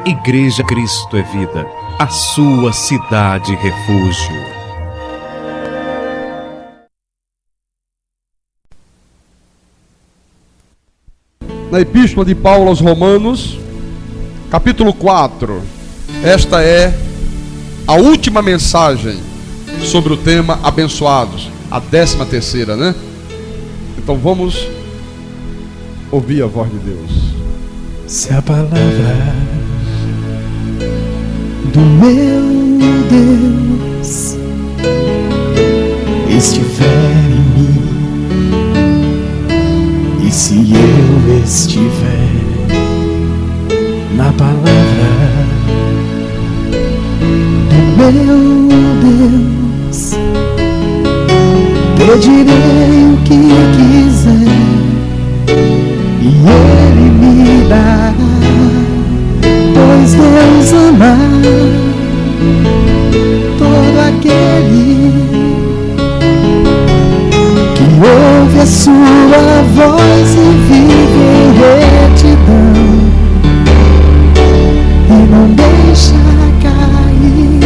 Igreja Cristo é Vida, a sua cidade refúgio. Na Epístola de Paulo aos Romanos, capítulo 4, esta é a última mensagem sobre o tema abençoados, a 13ª, né? Então vamos ouvir a voz de Deus. Se a palavra do meu Deus estiver em mim, e se eu estiver na palavra do meu Deus, pedirei o que quiser e Ele me dará, pois Deus ama todo aquele que ouve a sua voz e vive em retidão e não deixa cair,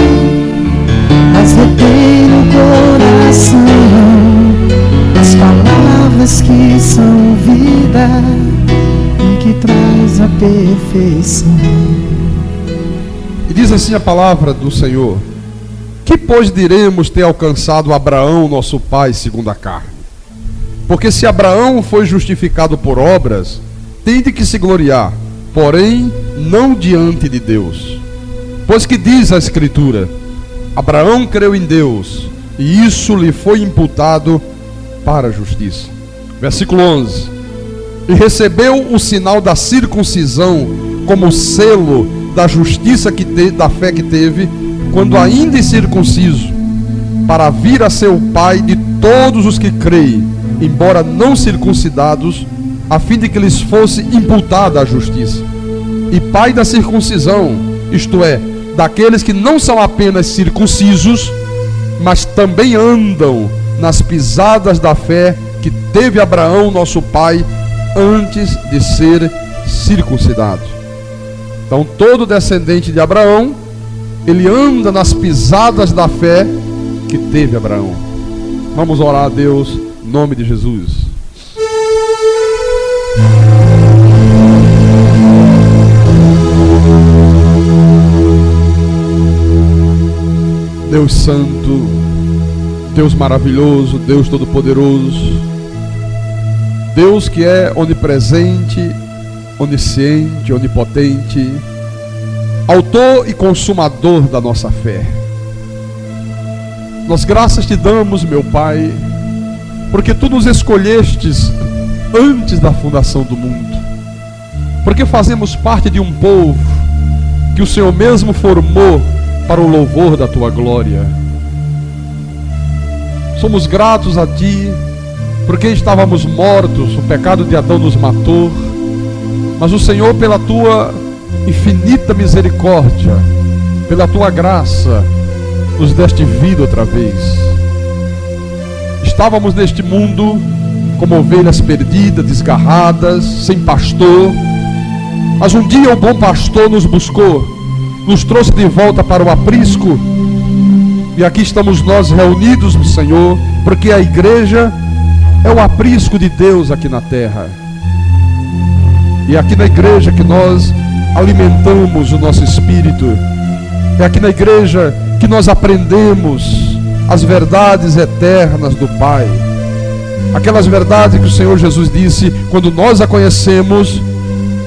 mas retém no coração as palavras que são vida e que traz a perfeição. E diz assim a palavra do Senhor: que pois diremos ter alcançado Abraão, nosso pai, segundo a carne? Porque se Abraão foi justificado por obras, tem de que se gloriar, porém não diante de Deus. Pois que diz a Escritura: Abraão creu em Deus, e isso lhe foi imputado para a justiça. Versículo 11: e recebeu o sinal da circuncisão como selo da justiça da fé que teve, quando ainda incircunciso, para vir a ser o pai de todos os que creem, embora não circuncidados, a fim de que lhes fosse imputada a justiça. E pai da circuncisão, isto é, daqueles que não são apenas circuncisos, mas também andam nas pisadas da fé que teve Abraão, nosso pai, antes de ser circuncidado. Então todo descendente de Abraão, ele anda nas pisadas da fé que teve Abraão. Vamos orar a Deus em nome de Jesus. Deus santo, Deus maravilhoso, Deus todo-poderoso, Deus que é onipresente, onisciente, onipotente, autor e consumador da nossa fé. Nós graças te damos, meu Pai, porque tu nos escolhestes antes da fundação do mundo, porque fazemos parte de um povo que o Senhor mesmo formou para o louvor da tua glória. Somos gratos a ti, porque estávamos mortos, o pecado de Adão nos matou, mas o Senhor, pela tua infinita misericórdia, pela tua graça, nos deste vida outra vez. Estávamos neste mundo como ovelhas perdidas, desgarradas, sem pastor, mas um dia o bom pastor nos buscou, nos trouxe de volta para o aprisco, e aqui estamos nós reunidos, Senhor, porque a igreja é o aprisco de Deus aqui na terra. E é aqui na igreja que nós alimentamos o nosso espírito. É aqui na igreja que nós aprendemos as verdades eternas do Pai. Aquelas verdades que o Senhor Jesus disse: quando nós a conhecemos,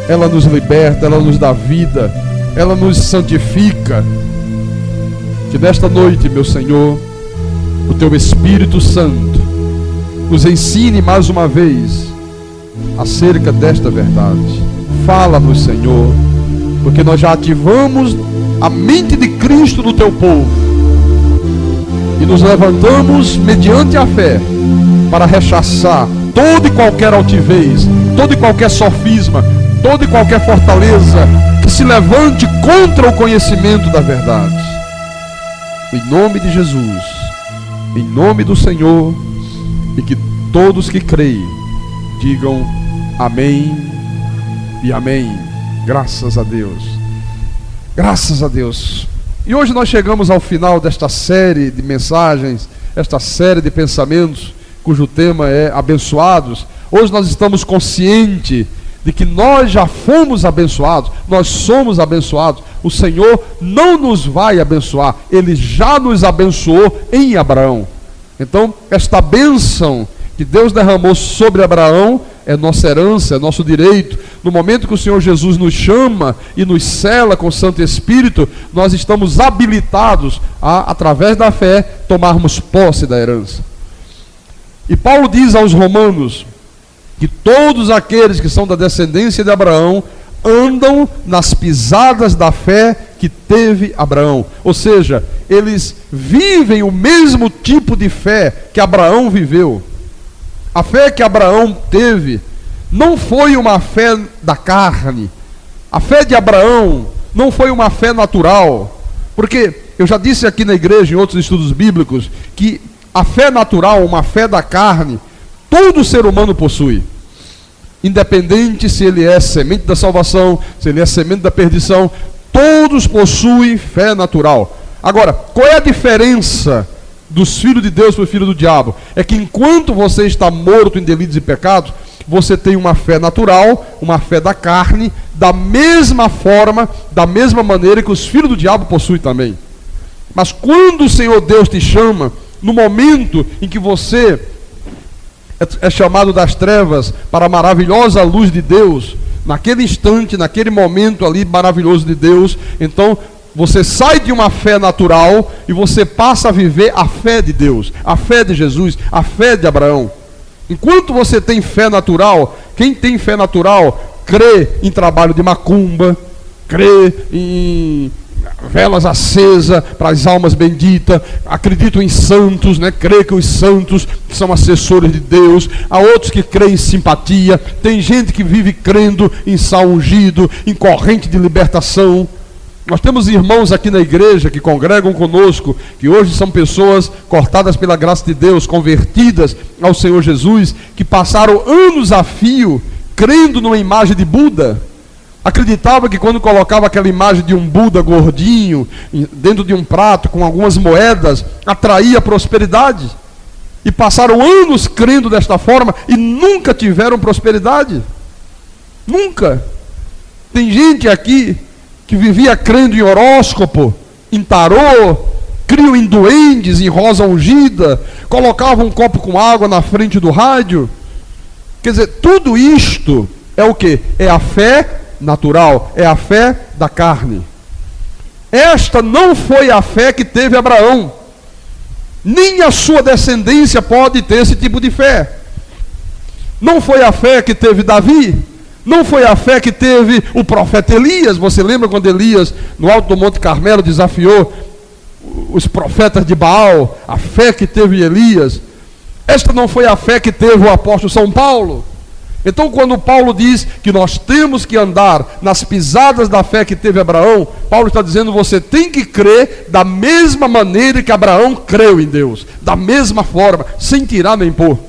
ela nos liberta, ela nos dá vida, ela nos santifica. Que nesta noite, meu Senhor, o teu Espírito Santo nos ensine mais uma vez acerca desta verdade. Fala-nos, Senhor, porque nós já ativamos a mente de Cristo no teu povo e nos levantamos mediante a fé para rechaçar toda e qualquer altivez, todo e qualquer sofisma, toda e qualquer fortaleza que se levante contra o conhecimento da verdade. Em nome de Jesus, em nome do Senhor, e que todos que creem digam amém e amém. Graças a Deus. Graças a Deus. E hoje nós chegamos ao final desta série de mensagens, esta série de pensamentos, cujo tema é abençoados. Hoje nós estamos conscientes de que nós já fomos abençoados, nós somos abençoados. O Senhor não nos vai abençoar, Ele já nos abençoou em Abraão. Então, esta bênção que Deus derramou sobre Abraão é nossa herança, é nosso direito. No momento que o Senhor Jesus nos chama e nos sela com o Santo Espírito, nós estamos habilitados a, através da fé, tomarmos posse da herança. E Paulo diz aos romanos que todos aqueles que são da descendência de Abraão andam nas pisadas da fé que teve Abraão. Ou seja, eles vivem o mesmo tipo de fé que Abraão viveu. A fé que Abraão teve não foi uma fé da carne. A fé de Abraão não foi uma fé natural. Porque eu já disse aqui na igreja, em outros estudos bíblicos, que a fé natural, uma fé da carne, todo ser humano possui. Independente se ele é semente da salvação, se ele é semente da perdição, todos possuem fé natural. Agora, qual é a diferença dos filhos de Deus para o filho do diabo? É que enquanto você está morto em delitos e pecados, você tem uma fé natural, uma fé da carne, da mesma forma, da mesma maneira que os filhos do diabo possuem também. Mas quando o Senhor Deus te chama, no momento em que você é chamado das trevas para a maravilhosa luz de Deus, naquele instante, naquele momento ali maravilhoso de Deus, então você sai de uma fé natural e você passa a viver a fé de Deus, a fé de Jesus, a fé de Abraão. Enquanto você tem fé natural, quem tem fé natural crê em trabalho de macumba, crê em velas acesas para as almas benditas, acreditam em santos, né? Crê que os santos são assessores de Deus. Há outros que creem em simpatia. Tem gente que vive crendo em sal ungido, em corrente de libertação. Nós temos irmãos aqui na igreja que congregam conosco, que hoje são pessoas cortadas pela graça de Deus, convertidas ao Senhor Jesus, que passaram anos a fio crendo numa imagem de Buda. Acreditava que quando colocava aquela imagem de um Buda gordinho dentro de um prato com algumas moedas, atraía prosperidade. E passaram anos crendo desta forma e nunca tiveram prosperidade. Nunca. Tem gente aqui que vivia crendo em horóscopo, em tarô, criam em duendes, em rosa ungida, colocavam um copo com água na frente do rádio. Quer dizer, tudo isto é o quê? É a fé natural, é a fé da carne. Esta não foi a fé que teve Abraão. Nem a sua descendência pode ter esse tipo de fé. Não foi a fé que teve Davi. Não foi a fé que teve o profeta Elias. Você lembra quando Elias, no alto do Monte Carmelo, desafiou os profetas de Baal? A fé que teve Elias. Esta não foi a fé que teve o apóstolo São Paulo. Então, quando Paulo diz que nós temos que andar nas pisadas da fé que teve Abraão, Paulo está dizendo: você tem que crer da mesma maneira que Abraão creu em Deus, da mesma forma, sem tirar nem pôr.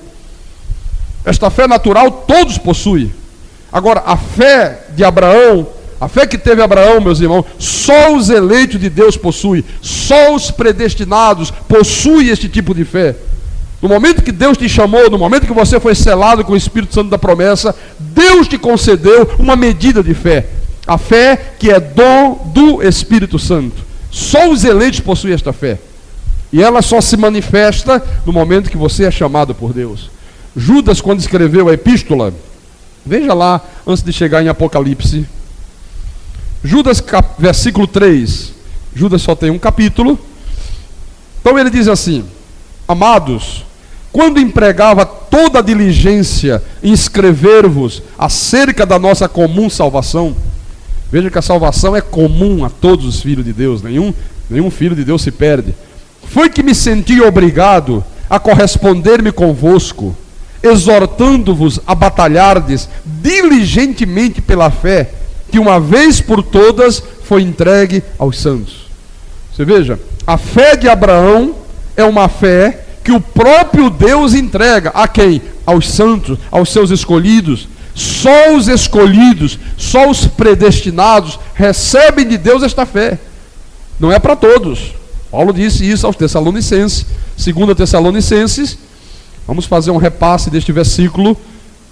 Esta fé natural todos possuem. Agora, a fé de Abraão, a fé que teve Abraão, meus irmãos, só os eleitos de Deus possuem, só os predestinados possuem este tipo de fé. No momento que Deus te chamou, no momento que você foi selado com o Espírito Santo da promessa, Deus te concedeu uma medida de fé. A fé que é dom do Espírito Santo. Só os eleitos possuem esta fé. E ela só se manifesta no momento que você é chamado por Deus. Judas, quando escreveu a epístola, veja lá, antes de chegar em Apocalipse. Judas, versículo 3. Judas só tem um capítulo. Então ele diz assim: amados, quando empregava toda a diligência em escrever-vos acerca da nossa comum salvação, veja que a salvação é comum a todos os filhos de Deus, nenhum filho de Deus se perde, foi que me senti obrigado a corresponder-me convosco, exortando-vos a batalhardes diligentemente pela fé, que uma vez por todas foi entregue aos santos. Você veja, a fé de Abraão é uma fé que o próprio Deus entrega a quem? Aos santos, aos seus escolhidos. Só os escolhidos, só os predestinados recebem de Deus esta fé. Não é para todos. Paulo disse isso aos Tessalonicenses. 2 Tessalonicenses, vamos fazer um repasse deste versículo,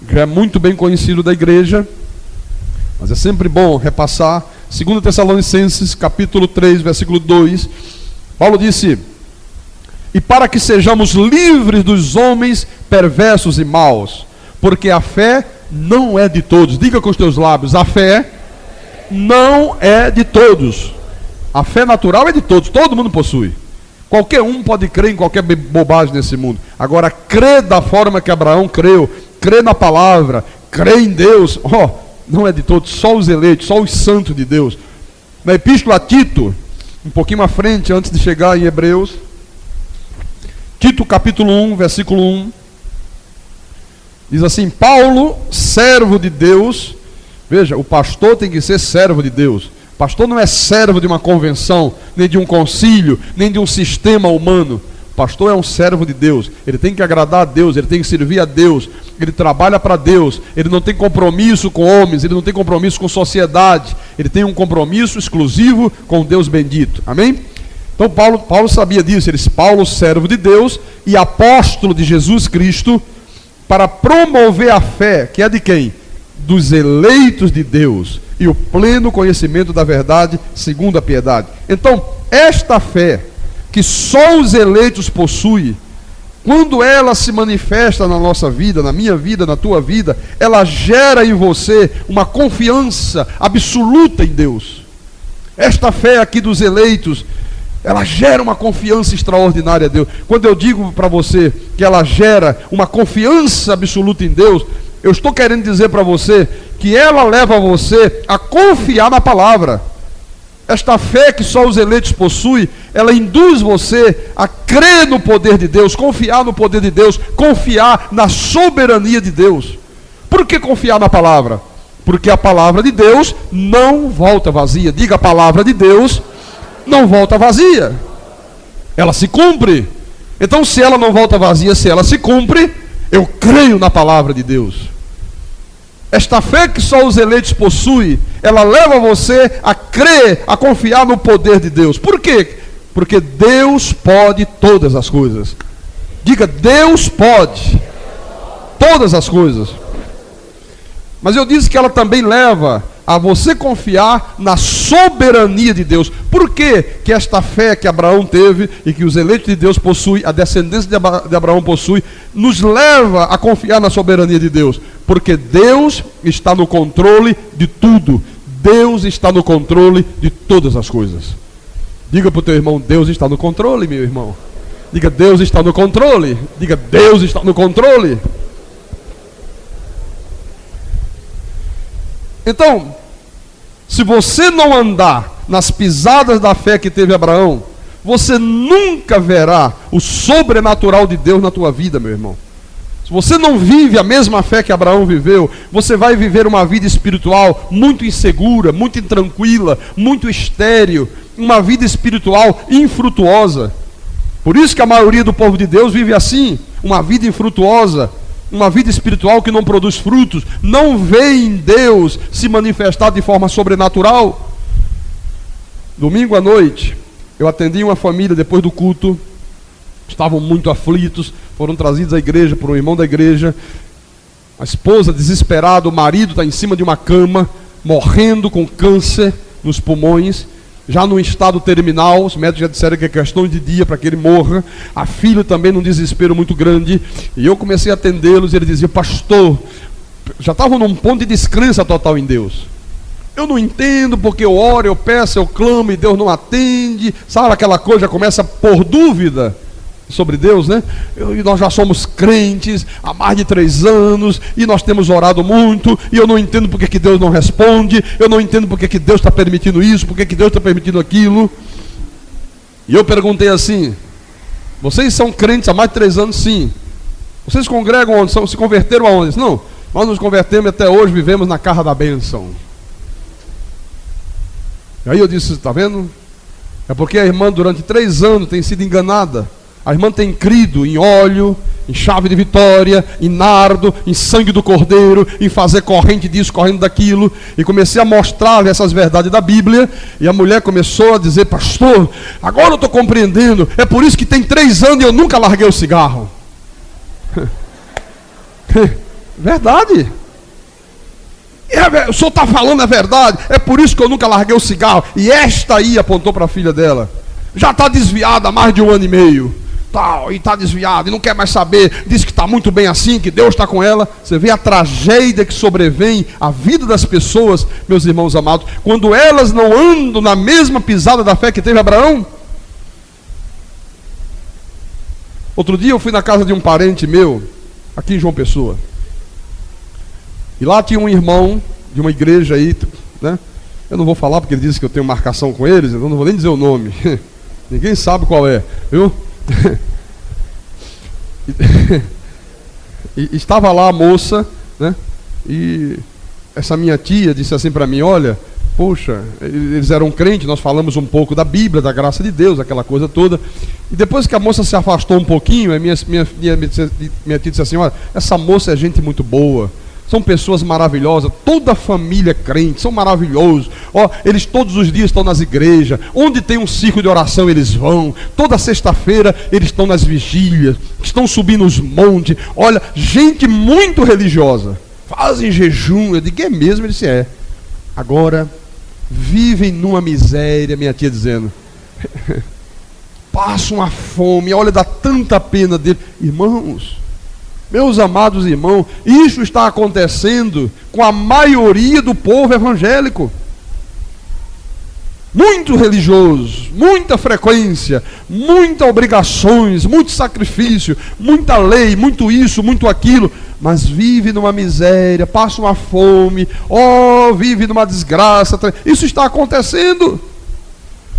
que é muito bem conhecido da igreja, mas é sempre bom repassar. 2 Tessalonicenses, capítulo 3, versículo 2, Paulo disse: e para que sejamos livres dos homens perversos e maus, porque a fé não é de todos. Diga com os teus lábios: a fé não é de todos. A fé natural é de todos, todo mundo possui. Qualquer um pode crer em qualquer bobagem nesse mundo. Agora, crer da forma que Abraão creu, crer na palavra, crer em Deus, não é de todos, só os eleitos, só os santos de Deus. Na epístola a Tito, um pouquinho à frente, antes de chegar em Hebreus, Tito capítulo 1, versículo 1, diz assim: Paulo, servo de Deus. Veja, o pastor tem que ser servo de Deus. O pastor não é servo de uma convenção, nem de um concílio, nem de um sistema humano. O pastor é um servo de Deus. Ele tem que agradar a Deus, ele tem que servir a Deus, ele trabalha para Deus, ele não tem compromisso com homens, ele não tem compromisso com sociedade, ele tem um compromisso exclusivo com Deus bendito. Amém? Então Paulo sabia disso. Ele disse: Paulo, servo de Deus e apóstolo de Jesus Cristo, para promover a fé, que é de quem? Dos eleitos de Deus, e o pleno conhecimento da verdade, segundo a piedade. Então, esta fé, que só os eleitos possuem, quando ela se manifesta na nossa vida, na minha vida, na tua vida, ela gera em você uma confiança absoluta em Deus. Esta fé aqui dos eleitos, ela gera uma confiança extraordinária a Deus. Quando eu digo para você que ela gera uma confiança absoluta em Deus, eu estou querendo dizer para você que ela leva você a confiar na palavra. Esta fé que só os eleitos possuem, ela induz você a crer no poder de Deus, confiar no poder de Deus, confiar na soberania de Deus. Por que confiar na palavra? Porque a palavra de Deus não volta vazia. Diga: a palavra de Deus não volta vazia, ela se cumpre. Então, se ela não volta vazia, se ela se cumpre, eu creio na palavra de Deus. Esta fé que só os eleitos possuem, ela leva você a crer, a confiar no poder de Deus. Por quê? Porque Deus pode todas as coisas. Diga: Deus pode todas as coisas. Mas eu disse que ela também leva a você confiar na soberania de Deus. Por que que esta fé que Abraão teve e que os eleitos de Deus possuem, a descendência de Abraão possui, nos leva a confiar na soberania de Deus? Porque Deus está no controle de tudo. Deus está no controle de todas as coisas. Diga para o teu irmão: Deus está no controle, meu irmão. Diga: Deus está no controle. Diga: Deus está no controle. Então, se você não andar nas pisadas da fé que teve Abraão, você nunca verá o sobrenatural de Deus na tua vida, meu irmão. Se você não vive a mesma fé que Abraão viveu, você vai viver uma vida espiritual muito insegura, muito intranquila, muito estéril, uma vida espiritual infrutuosa. Por isso que a maioria do povo de Deus vive assim, uma vida infrutuosa, uma vida espiritual que não produz frutos, não vê em Deus se manifestar de forma sobrenatural. Domingo à noite, eu atendi uma família depois do culto, estavam muito aflitos, foram trazidos à igreja por um irmão da igreja, a esposa desesperada, o marido está em cima de uma cama, morrendo com câncer nos pulmões, já num estado terminal, os médicos já disseram que é questão de dia para que ele morra, a filha também num desespero muito grande, e eu comecei a atendê-los, e ele dizia: pastor, já estavam num ponto de descrença total em Deus. Eu não entendo porque eu oro, eu peço, eu clamo e Deus não atende, sabe aquela coisa, já começa a pôr dúvida sobre Deus, né? E nós já somos crentes há mais de 3 anos, e nós temos orado muito, e eu não entendo porque que Deus não responde, eu não entendo porque que Deus está permitindo isso, porque que Deus está permitindo aquilo. E eu perguntei assim: vocês são crentes há mais de 3 anos? Sim. Vocês congregam onde? Se converteram aonde? Não, nós nos convertemos e até hoje vivemos na casa da bênção. E aí eu disse: está vendo? É porque a irmã durante 3 anos tem sido enganada. A irmã tem crido em óleo, em chave de vitória, em nardo, em sangue do cordeiro, em fazer corrente disso, corrente daquilo. E comecei a mostrar essas verdades da Bíblia. E a mulher começou a dizer: pastor, agora eu estou compreendendo. É por isso que tem 3 anos e eu nunca larguei o cigarro. Verdade. O senhor está falando a verdade. É por isso que eu nunca larguei o cigarro. E esta aí, apontou para a filha dela, já está desviada há mais de 1 ano e meio. Tal, e está desviada, e não quer mais saber. Diz que está muito bem assim, que Deus está com ela. Você vê a tragédia que sobrevém à vida das pessoas, meus irmãos amados, quando elas não andam na mesma pisada da fé que teve Abraão. Outro dia eu fui na casa de um parente meu, aqui em João Pessoa. E lá tinha um irmão de uma igreja aí, né? Eu não vou falar porque ele disse que eu tenho marcação com eles, então não vou nem dizer o nome. Ninguém sabe qual é, viu? E estava lá a moça, né? E essa minha tia disse assim para mim: olha, poxa, eles eram crentes, nós falamos um pouco da Bíblia, da graça de Deus, aquela coisa toda. E depois que a moça se afastou um pouquinho, a minha tia disse assim: olha, essa moça é gente muito boa, são pessoas maravilhosas, toda a família crente, são maravilhosos. Ó, eles todos os dias estão nas igrejas, onde tem um ciclo de oração eles vão, toda sexta-feira eles estão nas vigílias, estão subindo os montes. Olha, gente muito religiosa, fazem jejum. Eu digo: é mesmo? Ele disse: é. Agora vivem numa miséria, minha tia dizendo. Passam uma fome, olha, dá tanta pena dele. Irmãos, meus amados irmãos, isso está acontecendo com a maioria do povo evangélico. Muito religioso, muita frequência, muitas obrigações, muito sacrifício, muita lei, muito isso, muito aquilo, mas vive numa miséria, passa uma fome, vive numa desgraça. Isso está acontecendo.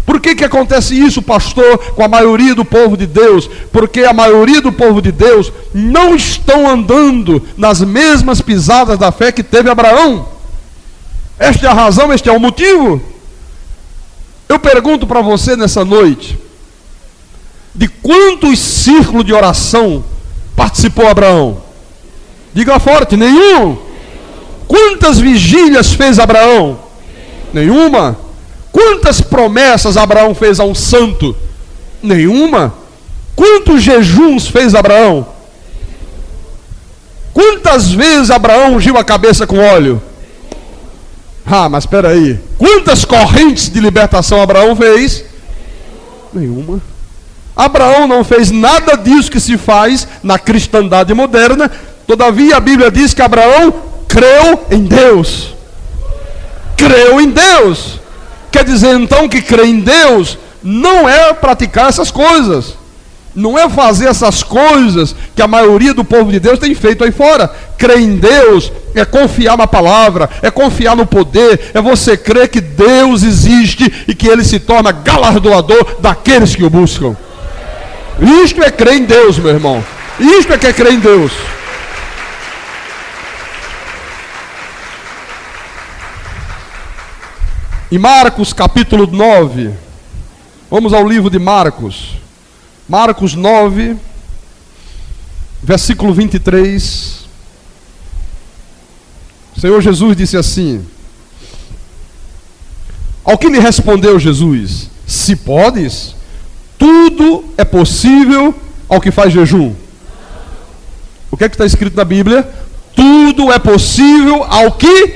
Por que acontece isso, pastor, com a maioria do povo de Deus? Porque a maioria do povo de Deus não estão andando nas mesmas pisadas da fé que teve Abraão. Esta é a razão, este é o motivo. Eu pergunto para você nessa noite: de quantos círculos de oração participou Abraão? Diga forte: nenhum. Quantas vigílias fez Abraão? Nenhuma. Quantas promessas Abraão fez a um santo? Nenhuma. Quantos jejuns fez Abraão? Quantas vezes Abraão ungiu a cabeça com óleo? Mas espera aí. Quantas correntes de libertação Abraão fez? Nenhuma. Abraão não fez nada disso que se faz na cristandade moderna. Todavia a Bíblia diz que Abraão creu em Deus. Creu em Deus. Quer dizer então que crer em Deus não é praticar essas coisas, não é fazer essas coisas que a maioria do povo de Deus tem feito aí fora. Crer em Deus é confiar na palavra, é confiar no poder, é você crer que Deus existe e que Ele se torna galardoador daqueles que o buscam. Isto é crer em Deus, meu irmão. Isto é que é crer em Deus. Em Marcos capítulo 9, vamos ao livro de Marcos. Marcos 9, versículo 23. O Senhor Jesus disse assim: ao que lhe respondeu Jesus: se podes, tudo é possível ao que faz jejum. O que é que está escrito na Bíblia? Tudo é possível ao que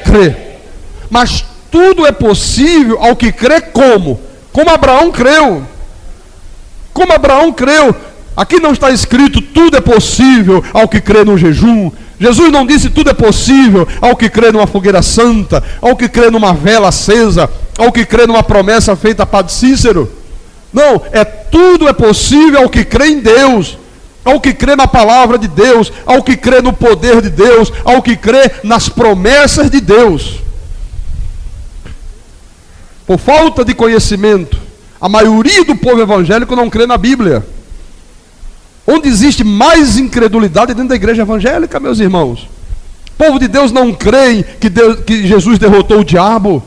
crê. Mas tudo é possível ao que crê como? Como Abraão creu. Como Abraão creu. Aqui não está escrito tudo é possível ao que crê no jejum. Jesus não disse tudo é possível ao que crê numa fogueira santa, ao que crê numa vela acesa, ao que crê numa promessa feita a Padre Cícero. Não, tudo é possível ao que crê em Deus, ao que crê na palavra de Deus, ao que crê no poder de Deus, ao que crê nas promessas de Deus. Por falta de conhecimento, a maioria do povo evangélico não crê na Bíblia. Onde existe mais incredulidade dentro da igreja evangélica, meus irmãos. O povo de Deus não crê que Jesus derrotou o diabo.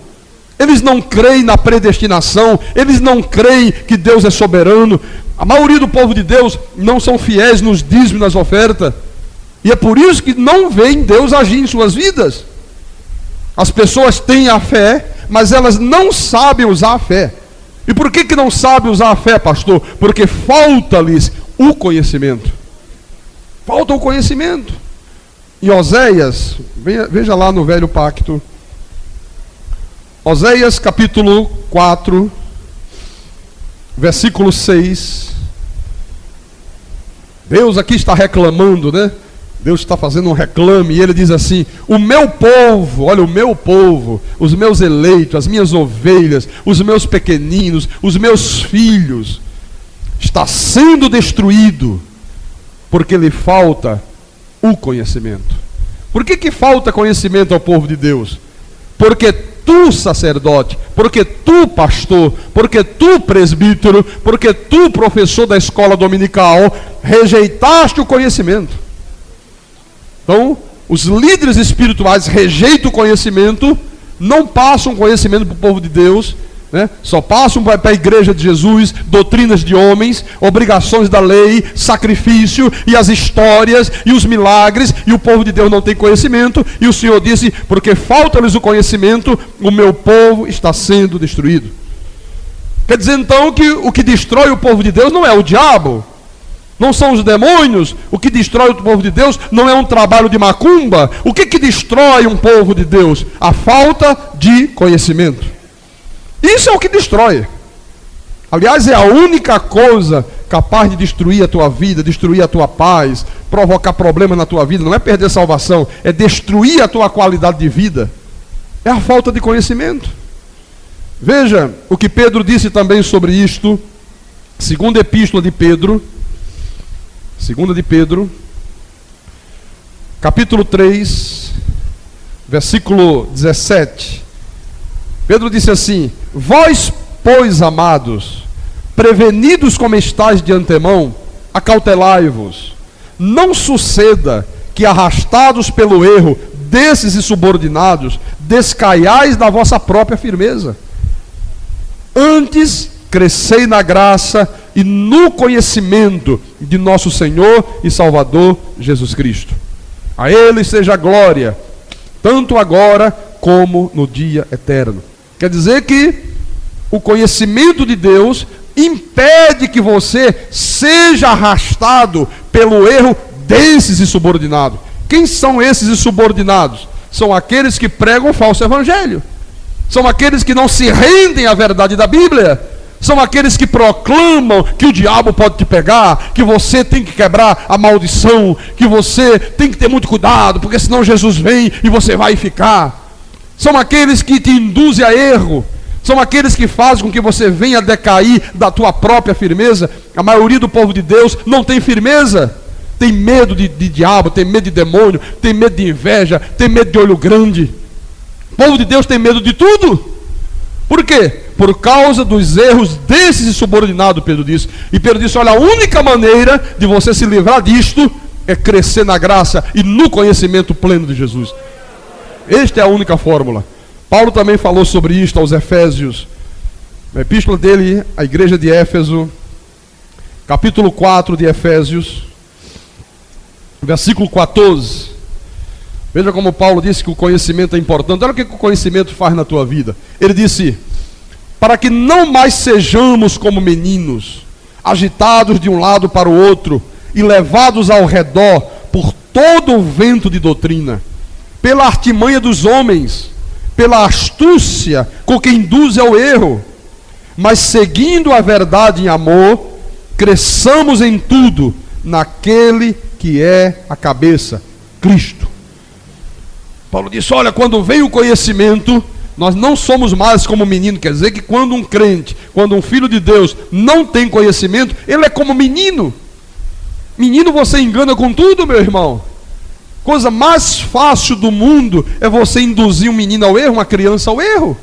Eles não creem na predestinação. Eles não creem que Deus é soberano. A maioria do povo de Deus não são fiéis nos dízimos e nas ofertas. E é por isso que não veem Deus agir em suas vidas. As pessoas têm a fé, mas elas não sabem usar a fé. E por que não sabem usar a fé, pastor? Porque falta-lhes o conhecimento. Falta o conhecimento. Em Oséias, veja lá no Velho Pacto. Oséias capítulo 4, versículo 6. Deus aqui está reclamando, né? Deus está fazendo um reclame e ele diz assim: o meu povo, olha, o meu povo, os meus eleitos, as minhas ovelhas, os meus pequeninos, os meus filhos, está sendo destruído porque lhe falta o conhecimento. Por que falta conhecimento ao povo de Deus? Porque tu, sacerdote, porque tu, pastor, porque tu, presbítero, porque tu, professor da escola dominical, rejeitaste o conhecimento. Então, os líderes espirituais rejeitam o conhecimento, não passam conhecimento para o povo de Deus, né? Só passam para a igreja de Jesus doutrinas de homens, obrigações da lei, sacrifício e as histórias e os milagres, e o povo de Deus não tem conhecimento. E o Senhor disse: porque falta-lhes o conhecimento, o meu povo está sendo destruído. Quer dizer então que o que destrói o povo de Deus não é o diabo, não são os demônios. O que destrói o povo de Deus não é um trabalho de macumba. O que destrói um povo de Deus? A falta de conhecimento. Isso é o que destrói. Aliás, é a única coisa capaz de destruir a tua vida, destruir a tua paz, provocar problemas na tua vida. Não é perder salvação, é destruir a tua qualidade de vida. É a falta de conhecimento. Veja o que Pedro disse também sobre isto. Segunda epístola de Pedro, capítulo 3, versículo 17. Pedro disse assim: vós, pois, amados, prevenidos como estáis de antemão, acautelai-vos. Não suceda que, arrastados pelo erro desses insubordinados, descaiais da vossa própria firmeza. Antes, crescei na graça e no conhecimento de nosso Senhor e Salvador Jesus Cristo. A Ele seja a glória, tanto agora como no dia eterno. Quer dizer que o conhecimento de Deus impede que você seja arrastado pelo erro desses insubordinados. Quem são esses insubordinados? São aqueles que pregam o falso evangelho. São aqueles que não se rendem à verdade da Bíblia. São aqueles que proclamam que o diabo pode te pegar, que você tem que quebrar a maldição, que você tem que ter muito cuidado, porque senão Jesus vem e você vai ficar. São aqueles que te induzem a erro. São aqueles que fazem com que você venha decair da tua própria firmeza. A maioria do povo de Deus não tem firmeza. Tem medo de diabo, tem medo de demônio, tem medo de inveja, tem medo de olho grande. O povo de Deus tem medo de tudo. Por quê? Por causa dos erros desses insubordinados, Pedro disse. E Pedro disse: olha, a única maneira de você se livrar disto é crescer na graça e no conhecimento pleno de Jesus. Esta é a única fórmula. Paulo também falou sobre isto aos Efésios. Na epístola dele, à igreja de Éfeso, capítulo 4 de Efésios, versículo 14. Veja como Paulo disse que o conhecimento é importante. Olha o que o conhecimento faz na tua vida. Ele disse: para que não mais sejamos como meninos, agitados de um lado para o outro e levados ao redor por todo o vento de doutrina, pela artimanha dos homens, pela astúcia com que induz ao erro, mas seguindo a verdade em amor, cresçamos em tudo naquele que é a cabeça, Cristo. Paulo disse: olha, quando vem o conhecimento, nós não somos mais como menino. Quer dizer que quando um crente, quando um filho de Deus não tem conhecimento, ele é como menino. Menino você engana com tudo, meu irmão. Coisa mais fácil do mundo é você induzir um menino ao erro, uma criança ao erro.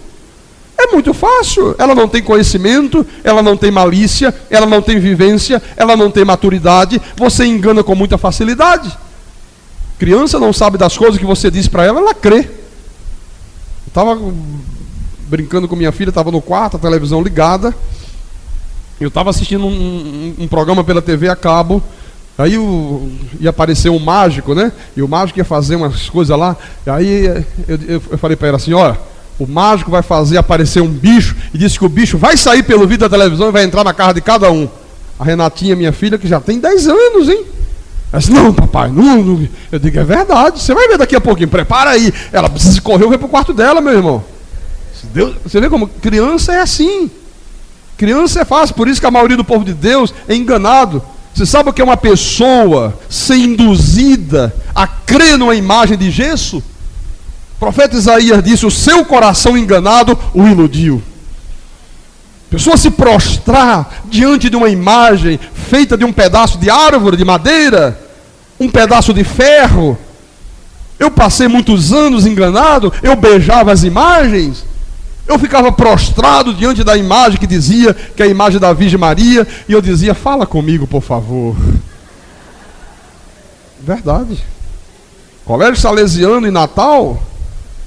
É muito fácil. Ela não tem conhecimento, ela não tem malícia, ela não tem vivência, ela não tem maturidade. Você engana com muita facilidade. Criança não sabe das coisas que você diz para ela, ela crê. Eu estava brincando com minha filha, estava no quarto, a televisão ligada. Eu estava assistindo um programa pela TV a cabo. Aí ia aparecer um mágico, né? E o mágico ia fazer umas coisas lá. E aí eu falei para ele assim: olha, o mágico vai fazer aparecer um bicho. E disse que o bicho vai sair pelo vídeo da televisão e vai entrar na casa de cada um. A Renatinha, minha filha, que já tem 10 anos, hein? Ela disse: não, papai, não. Eu digo: é verdade, você vai ver daqui a pouquinho, prepara aí. Ela precisa correr, eu vou pro quarto dela, meu irmão. Deus, você vê como criança é assim. Criança é fácil, por isso que a maioria do povo de Deus é enganado. Você sabe o que é uma pessoa ser induzida a crer numa imagem de gesso? O profeta Isaías disse: o seu coração enganado o iludiu. Pessoa se prostrar diante de uma imagem feita de um pedaço de árvore, de madeira, um pedaço de ferro. Eu passei muitos anos enganado, eu beijava as imagens. Eu ficava prostrado diante da imagem que dizia que é a imagem da Virgem Maria, e eu dizia: fala comigo, por favor. Verdade. Colégio Salesiano em Natal,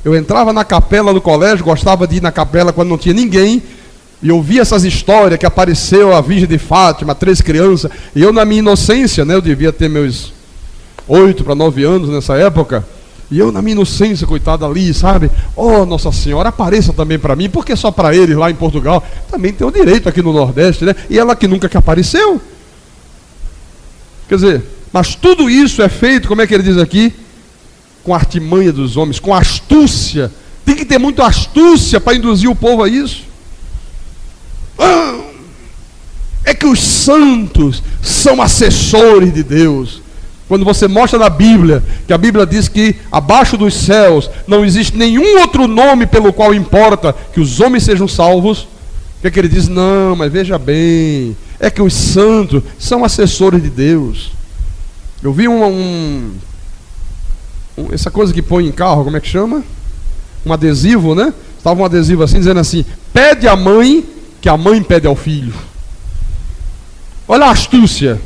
eu entrava na capela do colégio, gostava de ir na capela quando não tinha ninguém, e eu via essas histórias que apareceu a Virgem de Fátima, 3 crianças, e eu na minha inocência, né, eu devia ter meus 8 para 9 anos nessa época, e eu na minha inocência, coitado ali, sabe? Oh, Nossa Senhora, apareça também para mim, porque só para eles lá em Portugal, também tem o direito aqui no Nordeste, né? E ela que nunca que apareceu. Quer dizer, mas tudo isso é feito, como é que ele diz aqui? Com a artimanha dos homens, com astúcia. Tem que ter muita astúcia para induzir o povo a isso. É que os santos são assessores de Deus. Quando você mostra na Bíblia, que a Bíblia diz que abaixo dos céus não existe nenhum outro nome pelo qual importa que os homens sejam salvos, o que é que ele diz? Não, mas veja bem, é que os santos são assessores de Deus. Eu vi essa coisa que põe em carro, como é que chama? Um adesivo, né? Estava um adesivo assim, dizendo assim: pede à mãe, que a mãe pede ao filho. Olha a astúcia.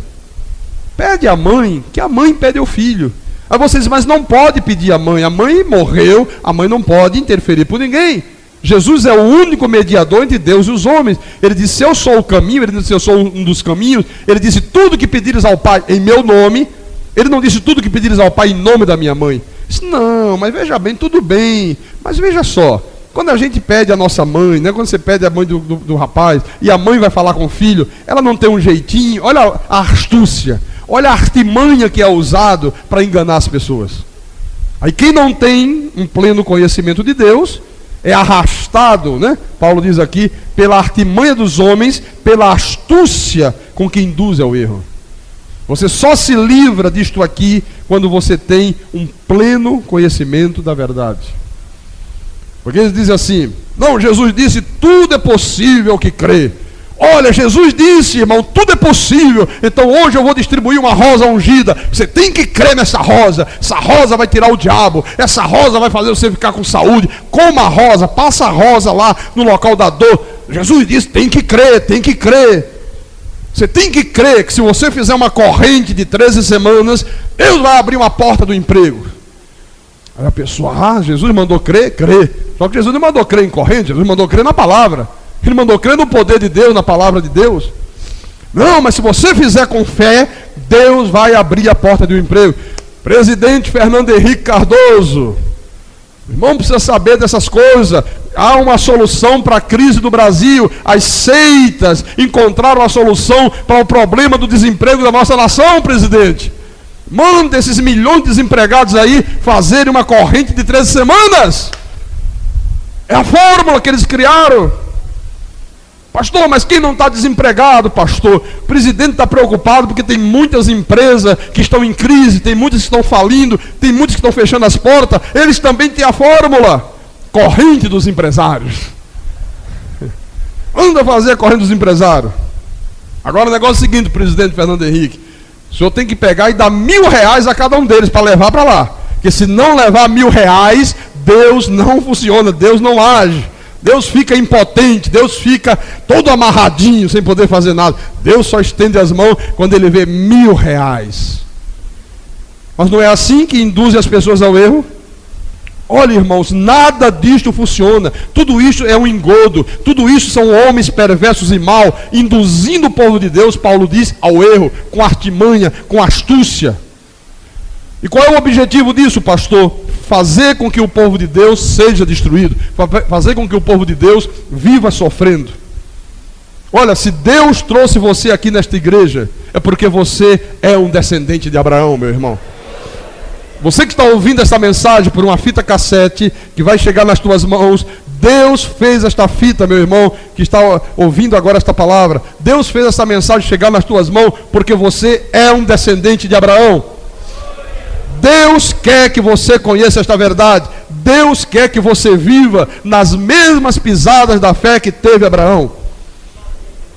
Pede à mãe, que a mãe pede ao filho. Aí você diz: mas não pode pedir à mãe. A mãe morreu, a mãe não pode interferir por ninguém. Jesus é o único mediador entre Deus e os homens. Ele disse: eu sou o caminho. Ele disse: eu sou um dos caminhos. Ele disse: tudo que pedires ao Pai em meu nome. Ele não disse: tudo que pedires ao Pai em nome da minha mãe. Disse: não, mas veja bem, tudo bem. Mas veja só, quando a gente pede a nossa mãe, né, quando você pede a mãe do rapaz, e a mãe vai falar com o filho, ela não tem um jeitinho. Olha a astúcia. Olha a artimanha que é usado para enganar as pessoas. Aí quem não tem um pleno conhecimento de Deus é arrastado, né? Paulo diz aqui, pela artimanha dos homens, pela astúcia com que induz ao erro. Você só se livra disto aqui quando você tem um pleno conhecimento da verdade. Porque eles dizem assim: não, Jesus disse, tudo é possível ao que crê. Olha, Jesus disse, irmão, tudo é possível. Então hoje eu vou distribuir uma rosa ungida. Você tem que crer nessa rosa. Essa rosa vai tirar o diabo. Essa rosa vai fazer você ficar com saúde. Coma a rosa, passa a rosa lá no local da dor. Jesus disse, tem que crer, tem que crer. Você tem que crer que se você fizer uma corrente de 13 semanas, Deus vai abrir uma porta do emprego. Aí a pessoa: Jesus mandou crer, crê. Só que Jesus não mandou crer em corrente, Jesus mandou crer na palavra. Ele mandou crer no poder de Deus, na palavra de Deus. Não, mas se você fizer com fé, Deus vai abrir a porta do emprego. Presidente Fernando Henrique Cardoso, o irmão precisa saber dessas coisas. Há uma solução para a crise do Brasil. As seitas encontraram a solução para o problema do desemprego da nossa nação, presidente. Manda esses milhões de desempregados aí fazerem uma corrente de 13 semanas. É a fórmula que eles criaram. Pastor, mas quem não está desempregado, pastor? O presidente está preocupado porque tem muitas empresas que estão em crise, tem muitas que estão falindo, tem muitas que estão fechando as portas. Eles também têm a fórmula: corrente dos empresários. Anda fazer a corrente dos empresários. Agora o negócio é o seguinte, presidente Fernando Henrique: o senhor tem que pegar e dar R$1.000 a cada um deles para levar para lá. Porque se não levar R$1.000, Deus não funciona, Deus não age. Deus fica impotente, Deus fica todo amarradinho, sem poder fazer nada. Deus só estende as mãos quando Ele vê R$1.000. Mas não é assim que induz as pessoas ao erro? Olha, irmãos, nada disto funciona. Tudo isso é um engodo. Tudo isso são homens perversos e maus, induzindo o povo de Deus, Paulo diz, ao erro, com artimanha, com astúcia. E qual é o objetivo disso, pastor? Fazer com que o povo de Deus seja destruído. Fazer com que o povo de Deus viva sofrendo. Olha, se Deus trouxe você aqui nesta igreja, é porque você é um descendente de Abraão, meu irmão. Você que está ouvindo esta mensagem por uma fita cassete, que vai chegar nas tuas mãos, Deus fez esta fita, meu irmão, que está ouvindo agora esta palavra. Deus fez essa mensagem chegar nas tuas mãos, porque você é um descendente de Abraão. Deus quer que você conheça esta verdade. Deus quer que você viva nas mesmas pisadas da fé que teve Abraão.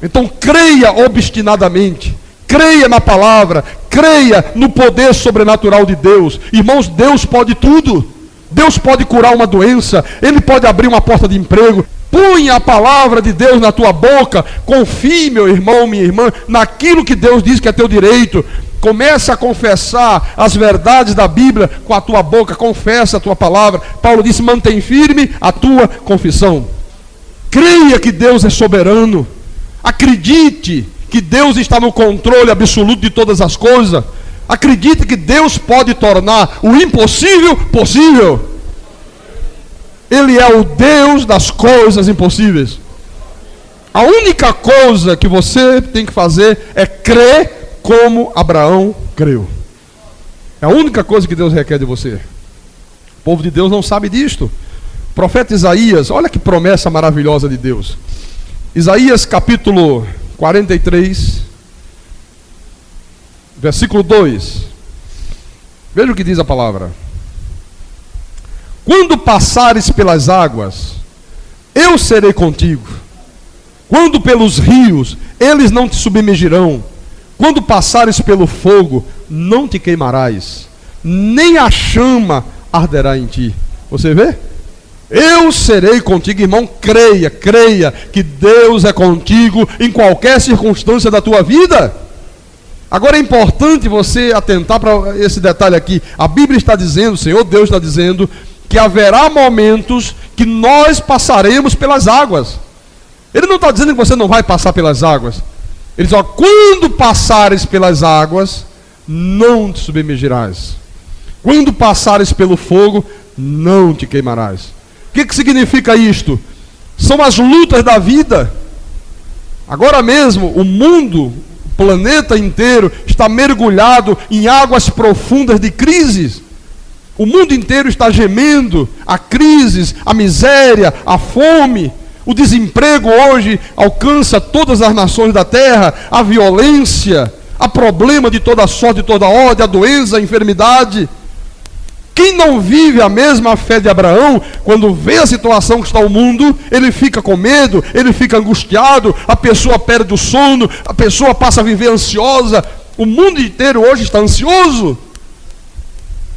Então creia obstinadamente. Creia na palavra, creia no poder sobrenatural de Deus. Irmãos, Deus pode tudo. Deus pode curar uma doença, Ele pode abrir uma porta de emprego. Punha a palavra de Deus na tua boca. Confie, meu irmão, minha irmã, naquilo que Deus diz que é teu direito. Começa a confessar as verdades da Bíblia com a tua boca. Confessa a tua palavra. Paulo disse, mantém firme a tua confissão. Creia que Deus é soberano. Acredite que Deus está no controle absoluto de todas as coisas. Acredite que Deus pode tornar o impossível possível. Ele é o Deus das coisas impossíveis. A única coisa que você tem que fazer é crer como Abraão creu. É a única coisa que Deus requer de você. O povo de Deus não sabe disto. O profeta Isaías, olha que promessa maravilhosa de Deus. Isaías capítulo 43, versículo 2. Veja o que diz a palavra. Quando passares pelas águas, eu serei contigo. Quando pelos rios, eles não te submergirão. Quando passares pelo fogo, não te queimarás, nem a chama arderá em ti. Você vê? Eu serei contigo, irmão. Creia que Deus é contigo em qualquer circunstância da tua vida. Agora é importante você atentar para esse detalhe aqui. A Bíblia está dizendo, o Senhor Deus está dizendo, que haverá momentos que nós passaremos pelas águas. Ele não está dizendo que você não vai passar pelas águas. Ele diz, ó, quando passares pelas águas, não te submergirás. Quando passares pelo fogo, não te queimarás. O que significa isto? São as lutas da vida. Agora mesmo, o mundo, o planeta inteiro, está mergulhado em águas profundas de crises. O mundo inteiro está gemendo a crises, a miséria, a fome. O desemprego hoje alcança todas as nações da terra. A violência, há problema de toda sorte, de toda ordem, a doença, a enfermidade. Quem não vive a mesma fé de Abraão, quando vê a situação que está o mundo, ele fica com medo, ele fica angustiado, a pessoa perde o sono, a pessoa passa a viver ansiosa. O mundo inteiro hoje está ansioso.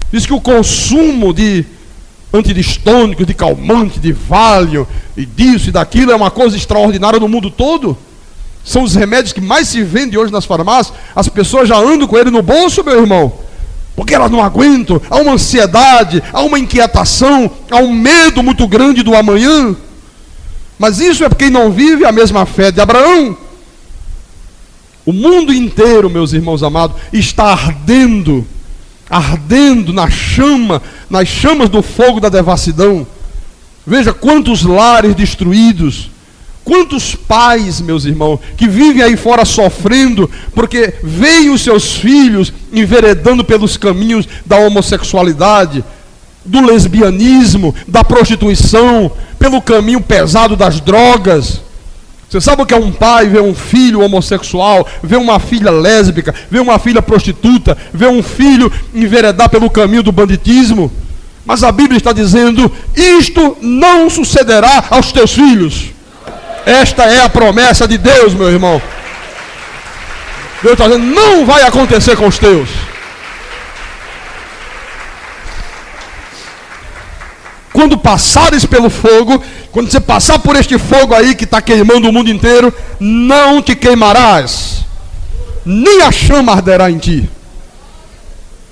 Diz que o consumo de antidistônicos, de calmante, de Valium, e disso e daquilo, é uma coisa extraordinária no mundo todo. São os remédios que mais se vendem hoje nas farmácias. As pessoas já andam com ele no bolso, meu irmão, porque elas não aguentam. Há uma ansiedade, há uma inquietação, há um medo muito grande do amanhã. Mas isso é porque não vive a mesma fé de Abraão. O mundo inteiro, meus irmãos amados, está ardendo nas chamas do fogo da devassidão. Veja quantos lares destruídos, quantos pais, meus irmãos, que vivem aí fora sofrendo, porque veem os seus filhos enveredando pelos caminhos da homossexualidade, do lesbianismo, da prostituição, pelo caminho pesado das drogas. Você sabe o que é um pai ver um filho homossexual, ver uma filha lésbica, ver uma filha prostituta, ver um filho enveredar pelo caminho do banditismo? Mas a Bíblia está dizendo, isto não sucederá aos teus filhos. Esta é a promessa de Deus, meu irmão. Deus está dizendo, não vai acontecer com os teus. Quando passares pelo fogo, quando você passar por este fogo aí que está queimando o mundo inteiro, não te queimarás, nem a chama arderá em ti.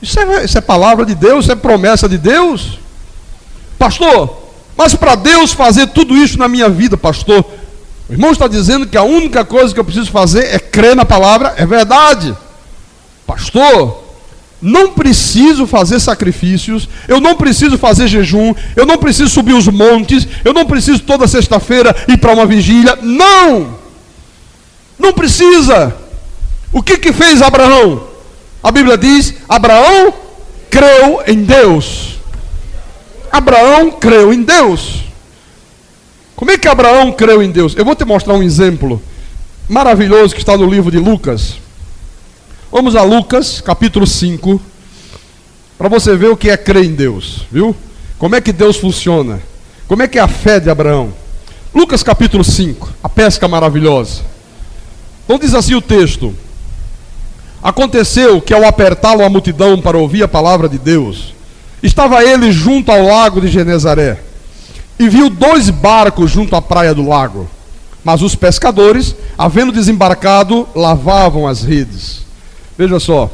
Isso é palavra de Deus, isso é promessa de Deus. Pastor, mas para Deus fazer tudo isso na minha vida, pastor, o irmão está dizendo que a única coisa que eu preciso fazer é crer na palavra. É verdade. Pastor, não preciso fazer sacrifícios, eu não preciso fazer jejum, eu não preciso subir os montes, eu não preciso toda sexta-feira ir para uma vigília. Não! Não precisa. O que fez Abraão? A Bíblia diz, Abraão creu em Deus. Abraão creu em Deus. Como é que Abraão creu em Deus? Eu vou te mostrar um exemplo maravilhoso que está no livro de Lucas. Vamos a Lucas, capítulo 5, para você ver o que é crer em Deus, viu? Como é que Deus funciona? Como é que é a fé de Abraão? Lucas, capítulo 5, a pesca maravilhosa. Então diz assim o texto: aconteceu que ao apertá-lo a multidão para ouvir a palavra de Deus, estava ele junto ao lago de Genezaré, e viu 2 barcos junto à praia do lago, mas os pescadores, havendo desembarcado, lavavam as redes. Veja só,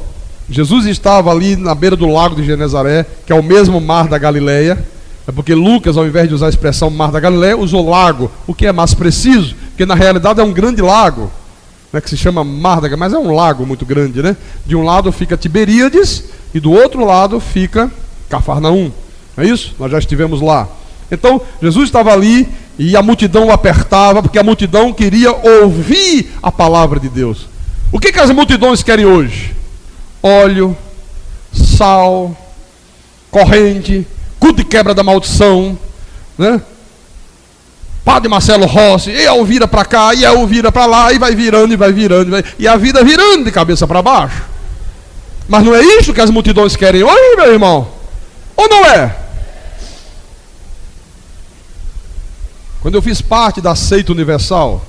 Jesus estava ali na beira do lago de Genezaré, que é o mesmo mar da Galileia. É porque Lucas, ao invés de usar a expressão mar da Galileia, usou lago, o que é mais preciso, porque na realidade é um grande lago, né, que se chama mar da Galileia, mas é um lago muito grande, né? De um lado fica Tiberíades e do outro lado fica Cafarnaum. É isso? Nós já estivemos lá. Então, Jesus estava ali e a multidão o apertava, porque a multidão queria ouvir a palavra de Deus. O que as multidões querem hoje? Óleo, sal, corrente, culto de quebra da maldição, né? Padre Marcelo Rossi, e a ouvira para cá, e a ouvira para lá, e vai virando, e a vida virando de cabeça para baixo. Mas não é isso que as multidões querem hoje, meu irmão? Ou não é? Quando eu fiz parte da seita universal,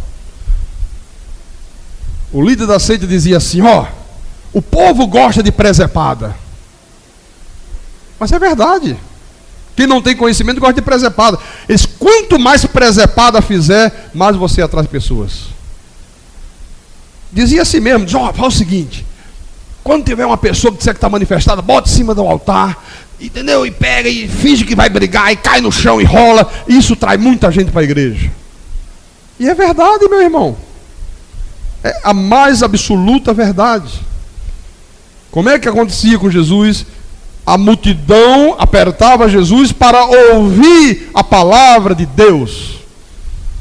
o líder da seita dizia assim: ó, o povo gosta de presepada. Mas é verdade. Quem não tem conhecimento gosta de presepada. Eles, quanto mais presepada fizer, mais você atrai pessoas. Dizia assim mesmo: ó, fala o seguinte, quando tiver uma pessoa que disser que está manifestada, bota em cima do altar, entendeu? E pega e finge que vai brigar, e cai no chão e rola. Isso trai muita gente para a igreja. E é verdade, meu irmão. É a mais absoluta verdade. Como é que acontecia com Jesus? A multidão apertava Jesus para ouvir a palavra de Deus.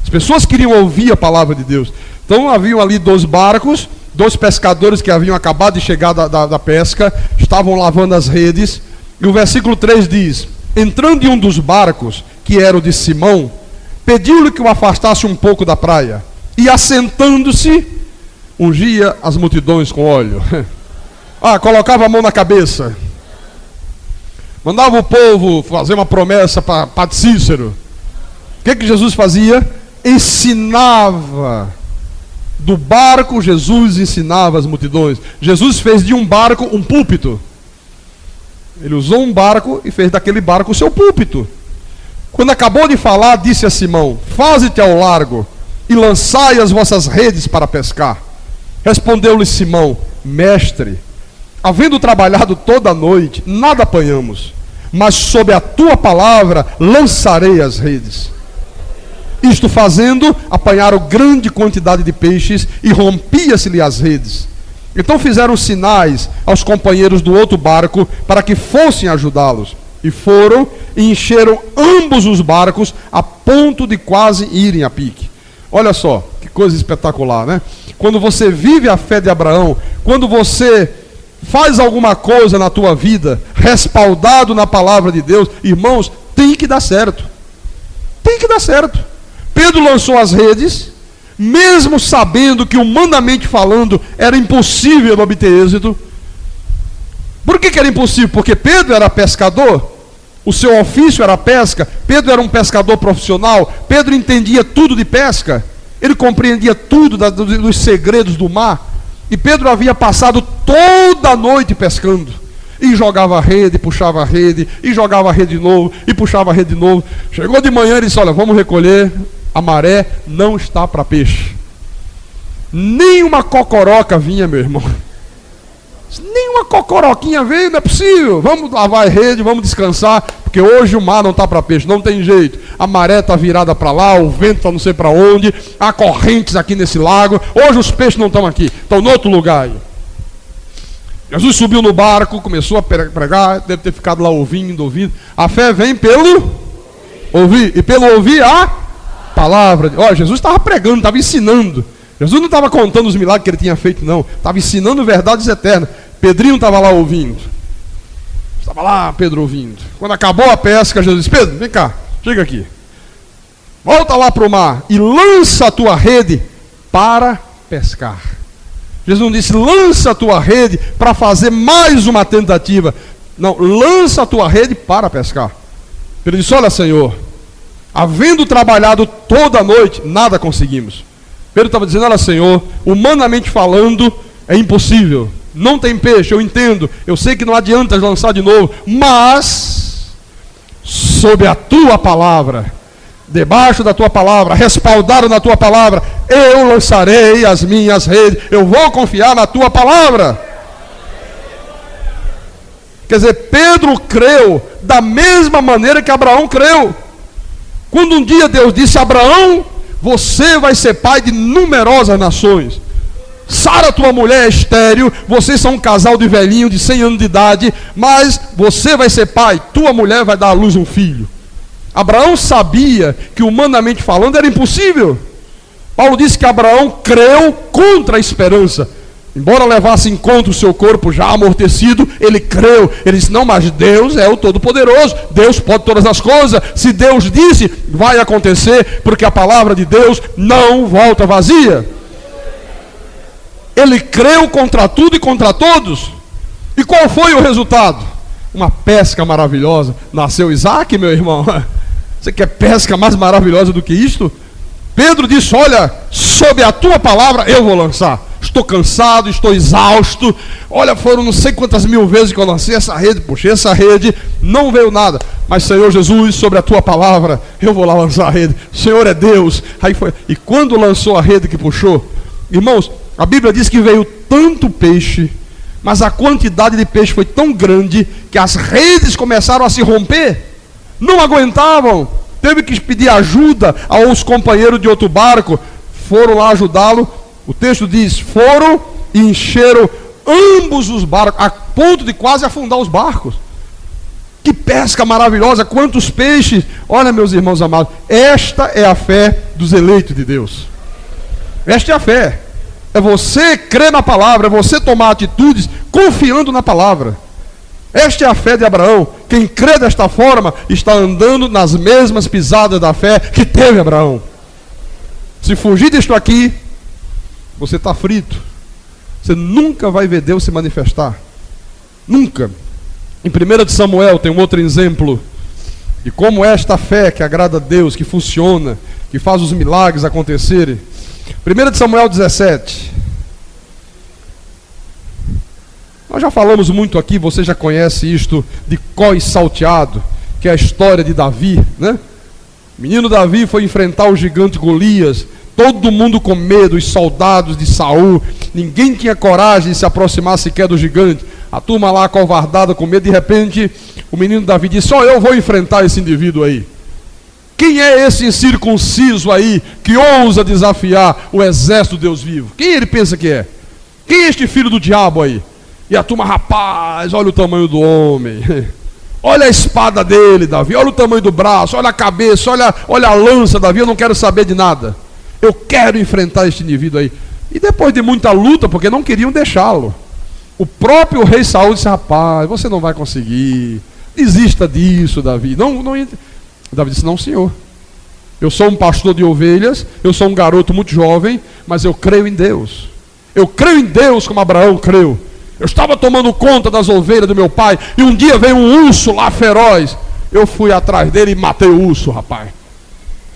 As pessoas queriam ouvir a palavra de Deus. Então haviam ali 2 barcos, 2 pescadores que haviam acabado de chegar da pesca, estavam lavando as redes. E o versículo 3 diz: entrando em um dos barcos, que era o de Simão, pediu-lhe que o afastasse um pouco da praia, e assentando-se, ungia as multidões com óleo. Colocava a mão na cabeça, mandava o povo fazer uma promessa para Padre Cícero. O que Jesus fazia? Ensinava. Do barco, Jesus ensinava as multidões. Jesus fez de um barco um púlpito. Ele usou um barco e fez daquele barco o seu púlpito. Quando acabou de falar, disse a Simão: faze-te ao largo e lançai as vossas redes para pescar. Respondeu-lhe Simão: mestre, havendo trabalhado toda a noite, nada apanhamos, mas sob a tua palavra lançarei as redes. Isto fazendo, apanharam grande quantidade de peixes e rompia-se-lhe as redes. Então fizeram sinais aos companheiros do outro barco para que fossem ajudá-los. E foram e encheram ambos os barcos a ponto de quase irem a pique. Olha só, que coisa espetacular, né? Quando você vive a fé de Abraão, quando você faz alguma coisa na tua vida, respaldado na palavra de Deus, irmãos, tem que dar certo. Tem que dar certo. Pedro lançou as redes, mesmo sabendo que, humanamente falando, era impossível obter êxito. Por que era impossível? Porque Pedro era pescador, o seu ofício era pesca, Pedro era um pescador profissional, Pedro entendia tudo de pesca, ele compreendia tudo dos segredos do mar, e Pedro havia passado toda a noite pescando, e jogava a rede, puxava a rede, e jogava a rede de novo, e puxava a rede de novo. Chegou de manhã e disse: olha, vamos recolher, a maré não está para peixe. Nem uma cocoroca vinha, meu irmão. Nem uma cocoroquinha veio, não é possível. Vamos lavar a rede, vamos descansar, porque hoje o mar não está para peixe, não tem jeito. A maré está virada para lá, o vento está não sei para onde, há correntes aqui nesse lago. Hoje os peixes não estão aqui, estão em outro lugar aí. Jesus subiu no barco, começou a pregar, deve ter ficado lá ouvindo. A fé vem pelo ouvir, e pelo ouvir a palavra. Olha, Jesus estava pregando, estava ensinando. Jesus não estava contando os milagres que ele tinha feito, não. Estava ensinando verdades eternas. Pedrinho estava lá ouvindo. Estava lá, Pedro ouvindo. Quando acabou a pesca, Jesus disse: Pedro, vem cá, chega aqui. Volta lá para o mar e lança a tua rede para pescar. Jesus não disse: lança a tua rede para fazer mais uma tentativa. Não, lança a tua rede para pescar. Ele disse: olha, Senhor, havendo trabalhado toda a noite, nada conseguimos. Pedro estava dizendo: olha, Senhor, humanamente falando, é impossível. Não tem peixe, eu entendo. Eu sei que não adianta lançar de novo. Mas, sob a tua palavra, debaixo da tua palavra, respaldado na tua palavra, eu lançarei as minhas redes. Eu vou confiar na tua palavra. Quer dizer, Pedro creu da mesma maneira que Abraão creu. Quando um dia Deus disse: Abraão, você vai ser pai de numerosas nações. Sara, tua mulher, é estéril. Vocês são um casal de velhinho de 100 anos de idade. Mas você vai ser pai. Tua mulher vai dar à luz um filho. Abraão sabia que, humanamente falando, era impossível. Paulo disse que Abraão creu contra a esperança. Embora levasse em conta o seu corpo já amortecido, ele creu. Ele disse: não, mas Deus é o Todo-Poderoso. Deus pode todas as coisas. Se Deus disse, vai acontecer, porque a palavra de Deus não volta vazia. Ele creu contra tudo e contra todos. E qual foi o resultado? Uma pesca maravilhosa. Nasceu Isaac, meu irmão. Você quer pesca mais maravilhosa do que isto? Pedro disse: olha, sob a tua palavra eu vou lançar. Estou cansado, estou exausto. Olha, foram não sei quantas mil vezes que eu lancei essa rede, puxei essa rede, não veio nada. Mas, Senhor Jesus, sobre a tua palavra eu vou lá lançar a rede. O Senhor é Deus. Aí foi. E quando lançou a rede que puxou, irmãos, a Bíblia diz que veio tanto peixe, mas a quantidade de peixe foi tão grande que as redes começaram a se romper. Não aguentavam. Teve que pedir ajuda aos companheiros de outro barco. Foram lá ajudá-lo. O texto diz: foram e encheram ambos os barcos, a ponto de quase afundar os barcos. Que pesca maravilhosa, quantos peixes. Olha, meus irmãos amados, esta é a fé dos eleitos de Deus. Esta é a fé. É você crer na palavra, é você tomar atitudes confiando na palavra. Esta é a fé de Abraão. Quem crê desta forma está andando nas mesmas pisadas da fé que teve Abraão. Se fugir disto aqui, você está frito. Você nunca vai ver Deus se manifestar. Nunca. Em 1 de Samuel tem um outro exemplo de como esta fé que agrada a Deus, que funciona, que faz os milagres acontecerem. 1 de Samuel 17. Nós já falamos muito aqui, você já conhece isto de cós salteado, que é a história de Davi, né? O menino Davi foi enfrentar o gigante Golias. Todo mundo com medo, os soldados de Saul. Ninguém tinha coragem de se aproximar sequer do gigante. A turma lá acovardada com medo. De repente, o menino Davi disse: só eu vou enfrentar esse indivíduo aí. Quem é esse incircunciso aí que ousa desafiar o exército do Deus vivo? Quem ele pensa que é? Quem é este filho do diabo aí? E a turma: rapaz, olha o tamanho do homem. Olha a espada dele, Davi. Olha o tamanho do braço, olha a cabeça, olha a lança, Davi. Eu não quero saber de nada. Eu quero enfrentar este indivíduo aí. E depois de muita luta, porque não queriam deixá-lo, o próprio rei Saul disse: rapaz, você não vai conseguir. Desista disso, Davi. Davi disse: não, senhor. Eu sou um pastor de ovelhas, eu sou um garoto muito jovem, mas eu creio em Deus. Eu creio em Deus como Abraão creu. Eu estava tomando conta das ovelhas do meu pai, e um dia veio um urso lá feroz. Eu fui atrás dele e matei o urso, rapaz.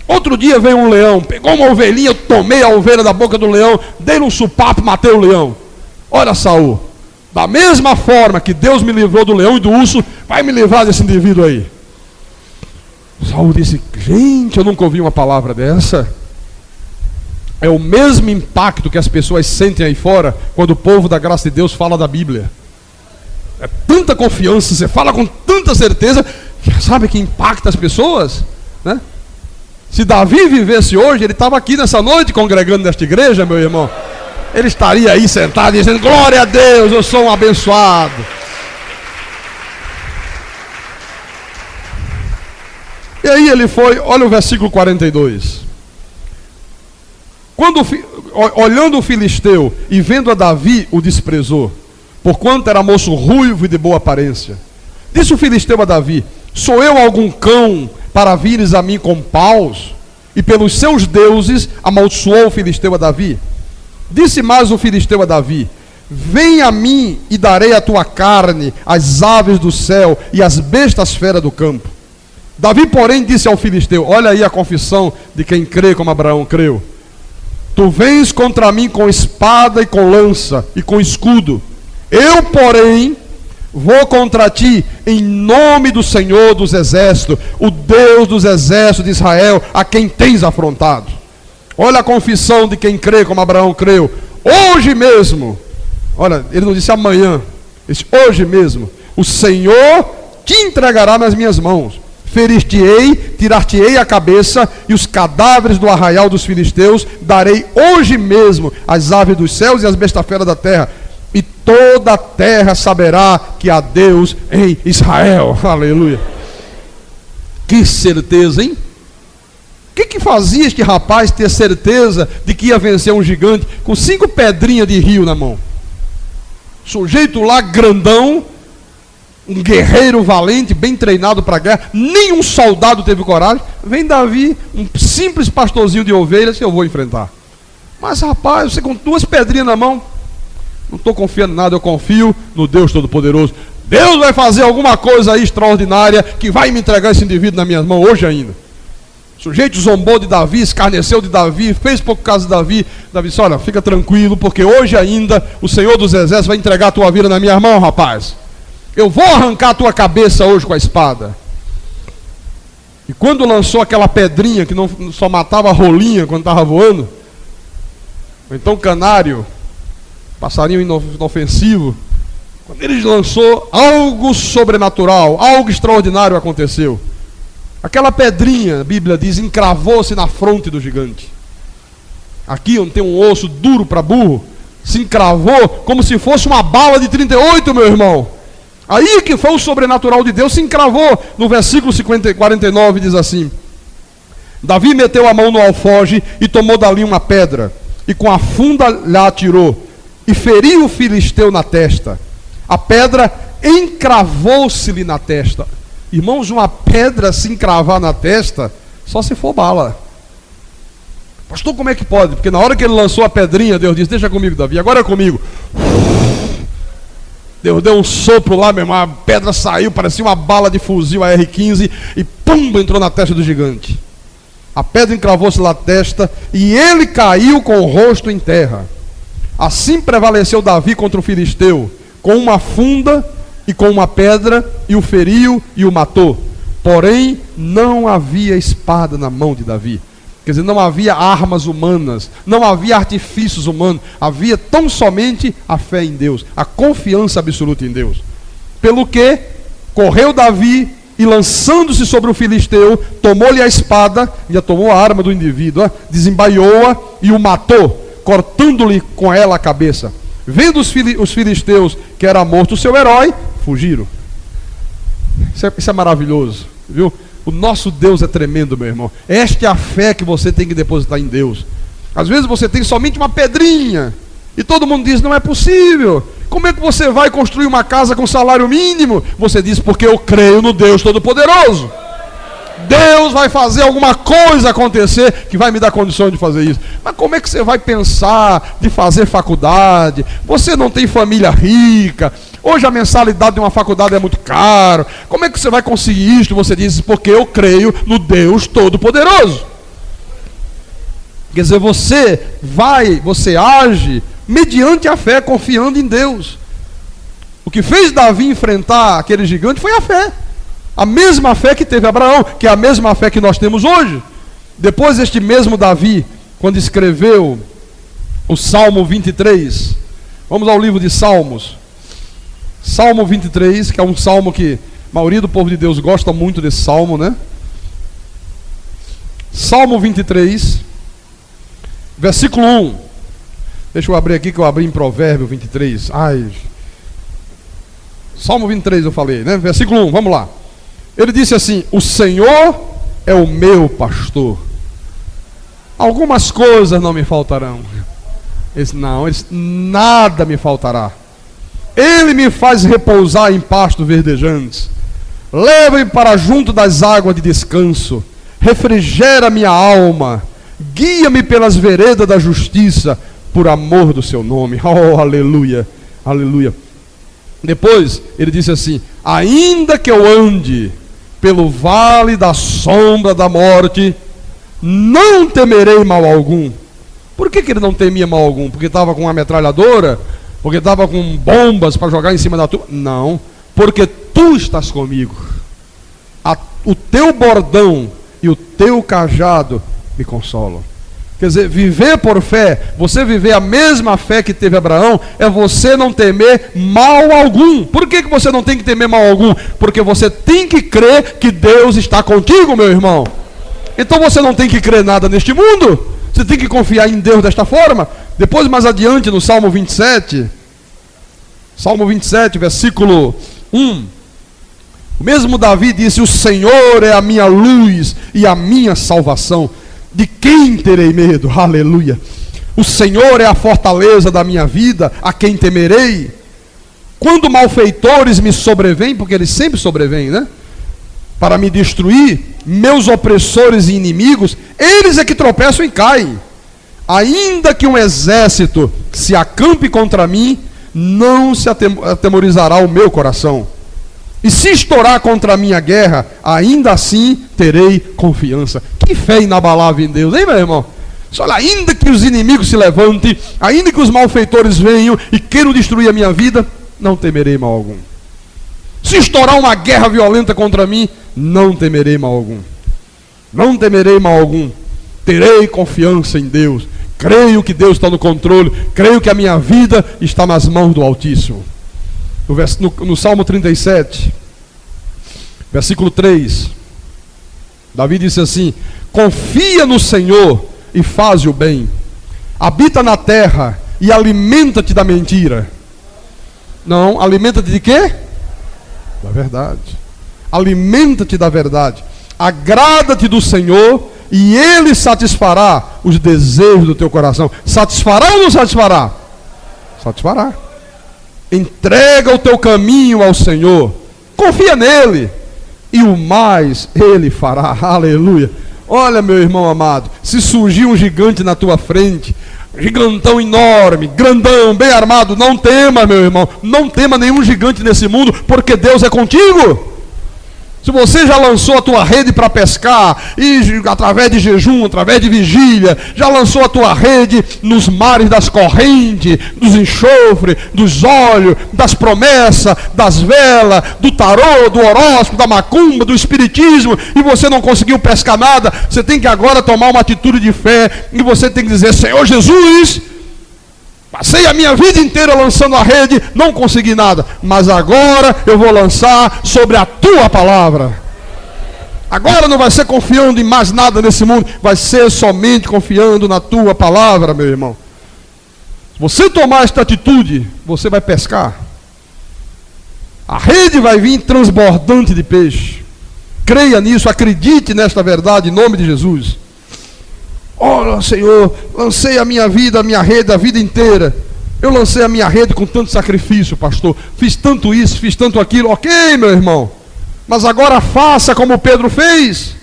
Outro dia veio um leão, pegou uma ovelhinha, eu tomei a ovelha da boca do leão, dei um supapo e matei o leão. Olha, Saul, da mesma forma que Deus me livrou do leão e do urso, vai me livrar desse indivíduo aí. Saul disse: gente, eu nunca ouvi uma palavra dessa. É o mesmo impacto que as pessoas sentem aí fora quando o povo da graça de Deus fala da Bíblia. É tanta confiança, você fala com tanta certeza, sabe, que impacta as pessoas, né? Se Davi vivesse hoje, ele estava aqui nessa noite congregando nesta igreja, meu irmão. Ele estaria aí sentado dizendo: glória a Deus, eu sou um abençoado. E aí ele foi, olha o versículo 42. Olhando o filisteu e vendo a Davi, o desprezou, porquanto era moço ruivo e de boa aparência. Disse o filisteu a Davi: sou eu algum cão para vires a mim com paus? E pelos seus deuses amaldiçoou o filisteu a Davi. Disse mais o filisteu a Davi: vem a mim e darei a tua carne às aves do céu e às bestas feras do campo. Davi, porém, disse ao filisteu: olha aí a confissão de quem crê como Abraão creu. Tu vens contra mim com espada e com lança e com escudo. Eu, porém, vou contra ti em nome do Senhor dos exércitos, o Deus dos exércitos de Israel, a quem tens afrontado. Olha a confissão de quem crê como Abraão creu. Hoje mesmo, olha, ele não disse amanhã, disse hoje mesmo, o Senhor te entregará nas minhas mãos. Ferir-te-ei, tirar-te-ei a cabeça, e os cadáveres do arraial dos filisteus darei hoje mesmo às aves dos céus e às bestas feras da terra. E toda a terra saberá que há Deus em Israel. Aleluia. Que certeza, hein? O que fazia este rapaz ter certeza de que ia vencer um gigante com 5 pedrinhas de rio na mão? Sujeito lá grandão, um guerreiro valente, bem treinado para a guerra, nenhum soldado teve coragem. Vem Davi, um simples pastorzinho de ovelhas, que eu vou enfrentar. Mas rapaz, você com 2 pedrinhas na mão, não estou confiando em nada, eu confio no Deus Todo-Poderoso. Deus vai fazer alguma coisa aí extraordinária, que vai me entregar esse indivíduo nas minhas mãos hoje ainda. O sujeito zombou de Davi, escarneceu de Davi, fez pouco caso de Davi. Davi disse: olha, fica tranquilo, porque hoje ainda o Senhor dos Exércitos vai entregar a tua vida na minha mão, rapaz. Eu vou arrancar a tua cabeça hoje com a espada. E quando lançou aquela pedrinha que não só matava a rolinha quando estava voando, ou então canário, passarinho inofensivo, quando ele lançou, algo sobrenatural, algo extraordinário aconteceu. Aquela pedrinha, a Bíblia diz, encravou-se na fronte do gigante. Aqui onde tem um osso duro para burro, se encravou como se fosse uma bala de 38, meu irmão. Aí que foi o sobrenatural de Deus, se encravou. No versículo 49 diz assim: Davi meteu a mão no alfoge e tomou dali uma pedra, e com a funda lhe atirou, e feriu o filisteu na testa. A pedra encravou-se-lhe na testa. Irmãos, uma pedra se encravar na testa, só se for bala. Pastor, como é que pode? Porque na hora que ele lançou a pedrinha, Deus disse: deixa comigo, Davi, agora é comigo. Deus deu um sopro lá, meu irmão, a pedra saiu, parecia uma bala de fuzil AR-15, e pum, entrou na testa do gigante. A pedra encravou-se na testa, e ele caiu com o rosto em terra. Assim prevaleceu Davi contra o filisteu, com uma funda e com uma pedra, e o feriu e o matou. Porém, não havia espada na mão de Davi. Quer dizer, não havia armas humanas, não havia artifícios humanos, havia tão somente a fé em Deus, a confiança absoluta em Deus. Pelo que, correu Davi e, lançando-se sobre o filisteu, tomou-lhe a espada, já tomou a arma do indivíduo, desembaiou-a e o matou, cortando-lhe com ela a cabeça. Vendo os filisteus que era morto o seu herói, fugiram. Isso é maravilhoso, viu? O nosso Deus é tremendo, meu irmão. Esta é a fé que você tem que depositar em Deus. Às vezes você tem somente uma pedrinha, e todo mundo diz: não é possível. Como é que você vai construir uma casa com salário mínimo? Você diz: porque eu creio no Deus Todo-Poderoso. Deus vai fazer alguma coisa acontecer que vai me dar condições de fazer isso. Mas como é que você vai pensar de fazer faculdade? Você não tem família rica. Hoje a mensalidade de uma faculdade é muito caro. Como é que você vai conseguir isso? Você diz: porque eu creio no Deus Todo-Poderoso. Quer dizer, você age mediante a fé, confiando em Deus. O que fez Davi enfrentar aquele gigante foi a fé. A mesma fé que teve Abraão, que é a mesma fé que nós temos hoje. Depois este mesmo Davi, quando escreveu o Salmo 23, vamos ao livro de Salmos. Salmo 23, que é um salmo que maioria do povo de Deus gosta muito desse salmo, né? Salmo 23, versículo 1. Deixa eu abrir aqui, que eu abri em Provérbio 23. Salmo 23 eu falei, né? Versículo 1, vamos lá. Ele disse assim: o Senhor é o meu pastor, algumas coisas não me faltarão. Nada me faltará. Ele me faz repousar em pastos verdejantes, leva-me para junto das águas de descanso, refrigera minha alma, guia-me pelas veredas da justiça, por amor do seu nome. Oh, aleluia, aleluia. Depois ele disse assim: ainda que eu ande pelo vale da sombra da morte, não temerei mal algum. Por que ele não temia mal algum? Porque estava com uma metralhadora? Porque estava com bombas para jogar em cima da tua? Não, porque tu estás comigo. O teu bordão e o teu cajado me consolam. Quer dizer, viver por fé, você viver a mesma fé que teve Abraão, é você não temer mal algum. Por que você não tem que temer mal algum? Porque você tem que crer que Deus está contigo, meu irmão. Então você não tem que crer nada neste mundo, você tem que confiar em Deus desta forma. Depois, mais adiante, no Salmo 27, versículo 1, o mesmo Davi disse: o Senhor é a minha luz e a minha salvação, de quem terei medo? Aleluia. O Senhor é a fortaleza da minha vida, a quem temerei? Quando malfeitores me sobrevêm, porque eles sempre sobrevêm, né? Para me destruir, meus opressores e inimigos, eles é que tropeçam e caem. Ainda que um exército se acampe contra mim, não se atemorizará o meu coração. E se estourar contra a minha guerra, ainda assim terei confiança. Que fé inabalável em Deus, hein, meu irmão? Olha, ainda que os inimigos se levantem, ainda que os malfeitores venham e queiram destruir a minha vida, não temerei mal algum. Se estourar uma guerra violenta contra mim, não temerei mal algum. Não temerei mal algum. Terei confiança em Deus. Creio que Deus está no controle. Creio que a minha vida está nas mãos do Altíssimo. No Salmo 37, versículo 3, Davi disse assim: confia no Senhor e faz o bem. Habita na terra e alimenta-te da mentira. Não, alimenta-te de quê? Da verdade. Alimenta-te da verdade. Agrada-te do Senhor e Ele satisfará os desejos do teu coração. Satisfará ou não satisfará? Satisfará. Entrega o teu caminho ao Senhor, confia nele, e o mais Ele fará. Aleluia. Olha, meu irmão amado, se surgir um gigante na tua frente, gigantão enorme, grandão, bem armado, não tema, meu irmão, não tema nenhum gigante nesse mundo, porque Deus é contigo. Se você já lançou a tua rede para pescar, e através de jejum, através de vigília, já lançou a tua rede nos mares das correntes, dos enxofres, dos olhos, das promessas, das velas, do tarô, do horóscopo, da macumba, do espiritismo, e você não conseguiu pescar nada, você tem que agora tomar uma atitude de fé, e você tem que dizer: Senhor Jesus, passei a minha vida inteira lançando a rede, não consegui nada, mas agora eu vou lançar sobre a tua palavra. Agora não vai ser confiando em mais nada nesse mundo, vai ser somente confiando na tua palavra, meu irmão. Se você tomar esta atitude, você vai pescar. A rede vai vir transbordante de peixe. Creia nisso, acredite nesta verdade, em nome de Jesus. Ora, Senhor, lancei a minha vida, a minha rede, a vida inteira. Eu lancei a minha rede com tanto sacrifício, pastor. Fiz tanto isso, fiz tanto aquilo. Ok, meu irmão. Mas agora faça como Pedro fez.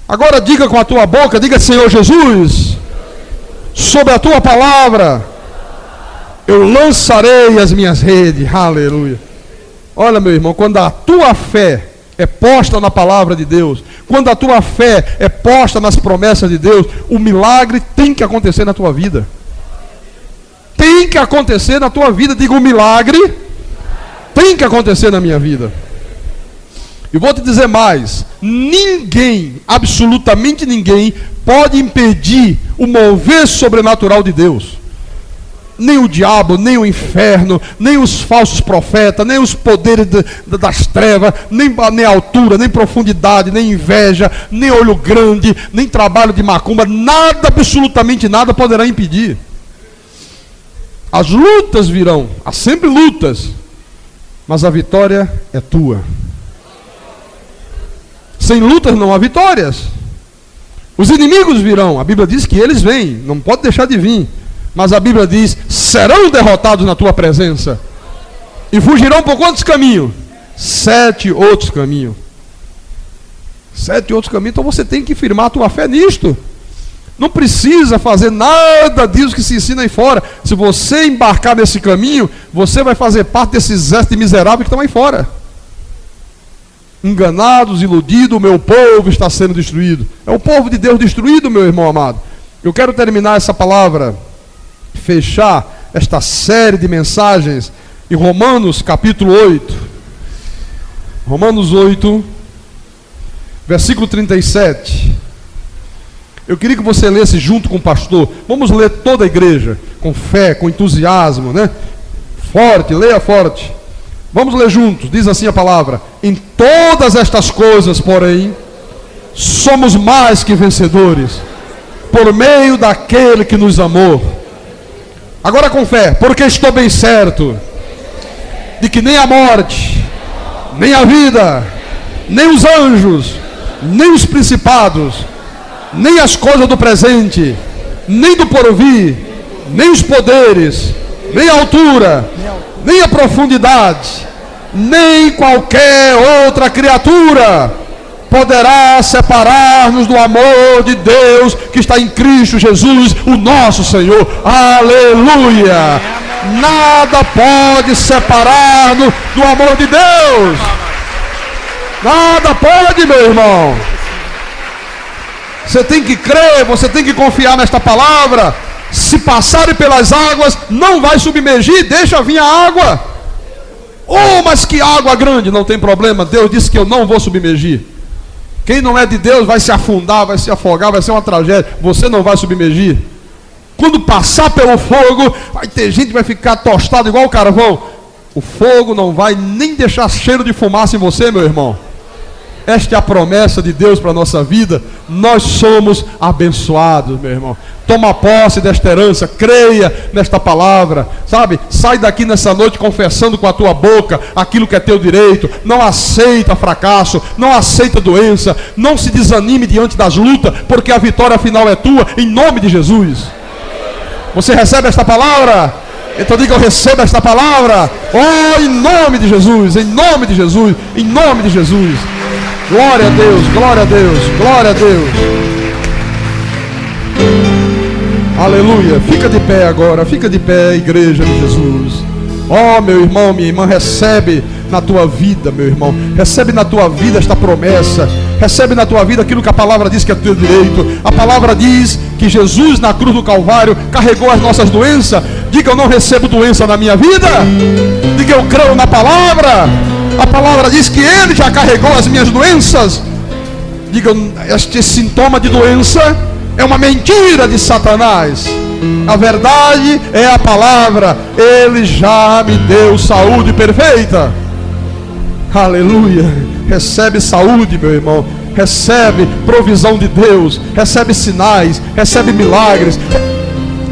Agora diga com a tua boca, diga: Senhor Jesus, sobre a tua palavra, eu lançarei as minhas redes. Aleluia. Olha, meu irmão, quando a tua fé é posta na palavra de Deus, quando a tua fé é posta nas promessas de Deus, o milagre tem que acontecer na tua vida. Tem que acontecer na tua vida. Diga: o milagre tem que acontecer na minha vida. E vou te dizer mais: ninguém, absolutamente ninguém, pode impedir o mover sobrenatural de Deus. nem o diabo, nem o inferno, nem os falsos profetas, nem os poderes das trevas, nem altura, nem profundidade, nem inveja, nem olho grande, nem trabalho de macumba, nada, absolutamente nada poderá impedir. As lutas virão, há sempre lutas, mas a vitória é tua. Sem lutas não há vitórias. Os inimigos virão, a Bíblia diz que eles vêm, não pode deixar de vir. Mas a Bíblia diz, serão derrotados na tua presença. E fugirão por quantos caminhos? 7 outros caminhos. 7 outros caminhos, então você tem que firmar a tua fé nisto. Não precisa fazer nada disso que se ensina aí fora. Se você embarcar nesse caminho, você vai fazer parte desse exército miserável que estão aí fora. Enganados, iludidos, o meu povo está sendo destruído. É o povo de Deus destruído, meu irmão amado. Eu quero terminar essa palavra, fechar esta série de mensagens em Romanos capítulo 8. Romanos 8, versículo 37. Eu queria que você lesse junto com o pastor. Vamos ler toda a igreja, com fé, com entusiasmo, né? Forte, leia forte. Vamos ler juntos, diz assim a palavra: em todas estas coisas, porém, somos mais que vencedores, por meio daquele que nos amou. Agora com fé, porque estou bem certo de que nem a morte, nem a vida, nem os anjos, nem os principados, nem as coisas do presente, nem do porvir, nem os poderes, nem a altura, nem a profundidade, nem qualquer outra criatura poderá separar-nos do amor de Deus que está em Cristo Jesus, o nosso Senhor. Aleluia! Nada pode separar-nos do amor de Deus. Nada pode, meu irmão. Você tem que crer, você tem que confiar nesta palavra. Se passarem pelas águas, não vai submergir, deixa vir a água. Oh, mas que água grande, não tem problema. Deus disse que eu não vou submergir. Quem não é de Deus vai se afundar, vai se afogar, vai ser uma tragédia. Você não vai submergir. Quando passar pelo fogo, vai ter gente que vai ficar tostada igual o carvão. O fogo não vai nem deixar cheiro de fumaça em você, meu irmão. Esta é a promessa de Deus para a nossa vida. Nós somos abençoados, meu irmão. Toma posse desta herança, creia nesta palavra, sabe? Sai daqui nessa noite confessando com a tua boca aquilo que é teu direito. Não aceita fracasso, não aceita doença, não se desanime diante das lutas, porque a vitória final é tua, em nome de Jesus. Você recebe esta palavra? Então diga: eu recebo esta palavra. Oh, em nome de Jesus, em nome de Jesus, em nome de Jesus. Glória a Deus, glória a Deus, glória a Deus. Aleluia. Fica de pé agora, fica de pé, igreja de Jesus. Oh, meu irmão, minha irmã, recebe na tua vida, meu irmão. Recebe na tua vida esta promessa. Recebe na tua vida aquilo que a palavra diz que é teu direito. A palavra diz que Jesus na cruz do Calvário carregou as nossas doenças. Diga: eu não recebo doença na minha vida. Diga: eu creio na palavra. A palavra diz que Ele já carregou as minhas doenças. Diga: este sintoma de doença é uma mentira de Satanás. A verdade é a palavra. Ele já me deu saúde perfeita. Aleluia. Recebe saúde, meu irmão. Recebe provisão de Deus. Recebe sinais. Recebe milagres.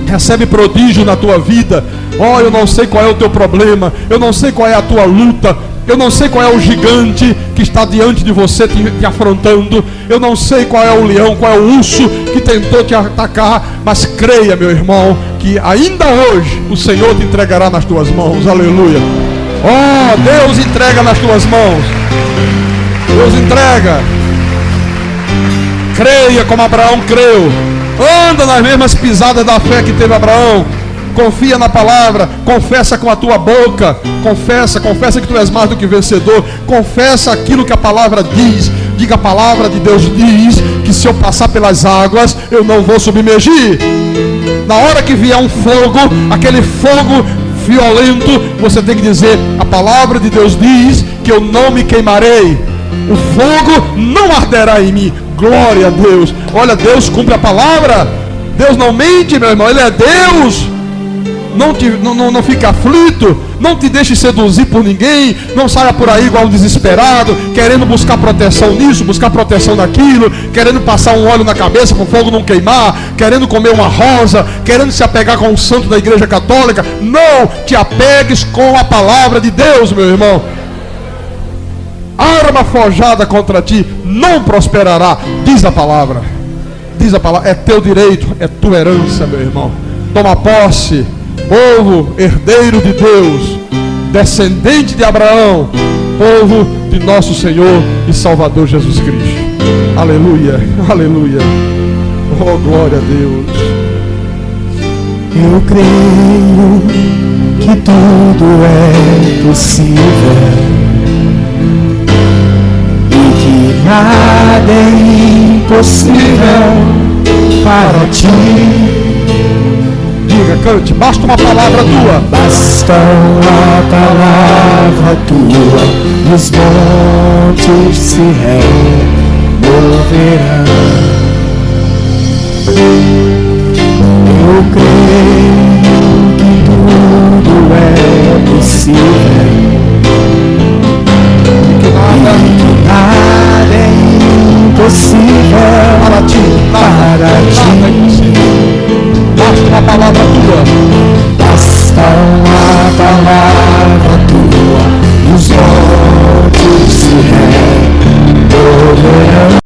Recebe prodígio na tua vida. Oh, eu não sei qual é o teu problema. Eu não sei qual é a tua luta. Eu não sei qual é o gigante que está diante de você te afrontando. Eu não sei qual é o leão, qual é o urso que tentou te atacar. Mas creia, meu irmão, que ainda hoje o Senhor te entregará nas tuas mãos. Aleluia. Oh, Deus entrega nas tuas mãos. Deus entrega. Creia como Abraão creu. Anda nas mesmas pisadas da fé que teve Abraão. Confia na palavra, confessa com a tua boca, confessa que tu és mais do que vencedor, confessa aquilo que a palavra diz. Diga: a palavra de Deus diz que se eu passar pelas águas, eu não vou submergir. Na hora que vier um fogo, aquele fogo violento, você tem que dizer: a palavra de Deus diz que eu não me queimarei, o fogo não arderá em mim. Glória a Deus. Olha, Deus cumpre a palavra. Deus não mente, meu irmão, Ele é Deus. não fique aflito, não te deixe seduzir por ninguém, não saia por aí igual um desesperado, querendo buscar proteção nisso, buscar proteção naquilo, querendo passar um óleo na cabeça para o fogo não queimar, querendo comer uma rosa, querendo se apegar com um santo da igreja católica. Não te apegues com a palavra de Deus, meu irmão. Arma forjada contra ti não prosperará, diz a palavra. Diz a palavra, é teu direito, é tua herança, meu irmão. Toma posse, povo herdeiro de Deus, descendente de Abraão, povo de nosso Senhor e Salvador Jesus Cristo. Aleluia, aleluia. Oh, glória a Deus. Eu creio que tudo é possível e que nada é impossível para ti. Diga, cante, basta uma palavra tua. Basta uma palavra tua e os montes se removerão. Eu creio que tudo é possível e que nada é impossível Para ti, para ti. basta uma palavra tua. Basta uma palavra tua e os montes se removerão.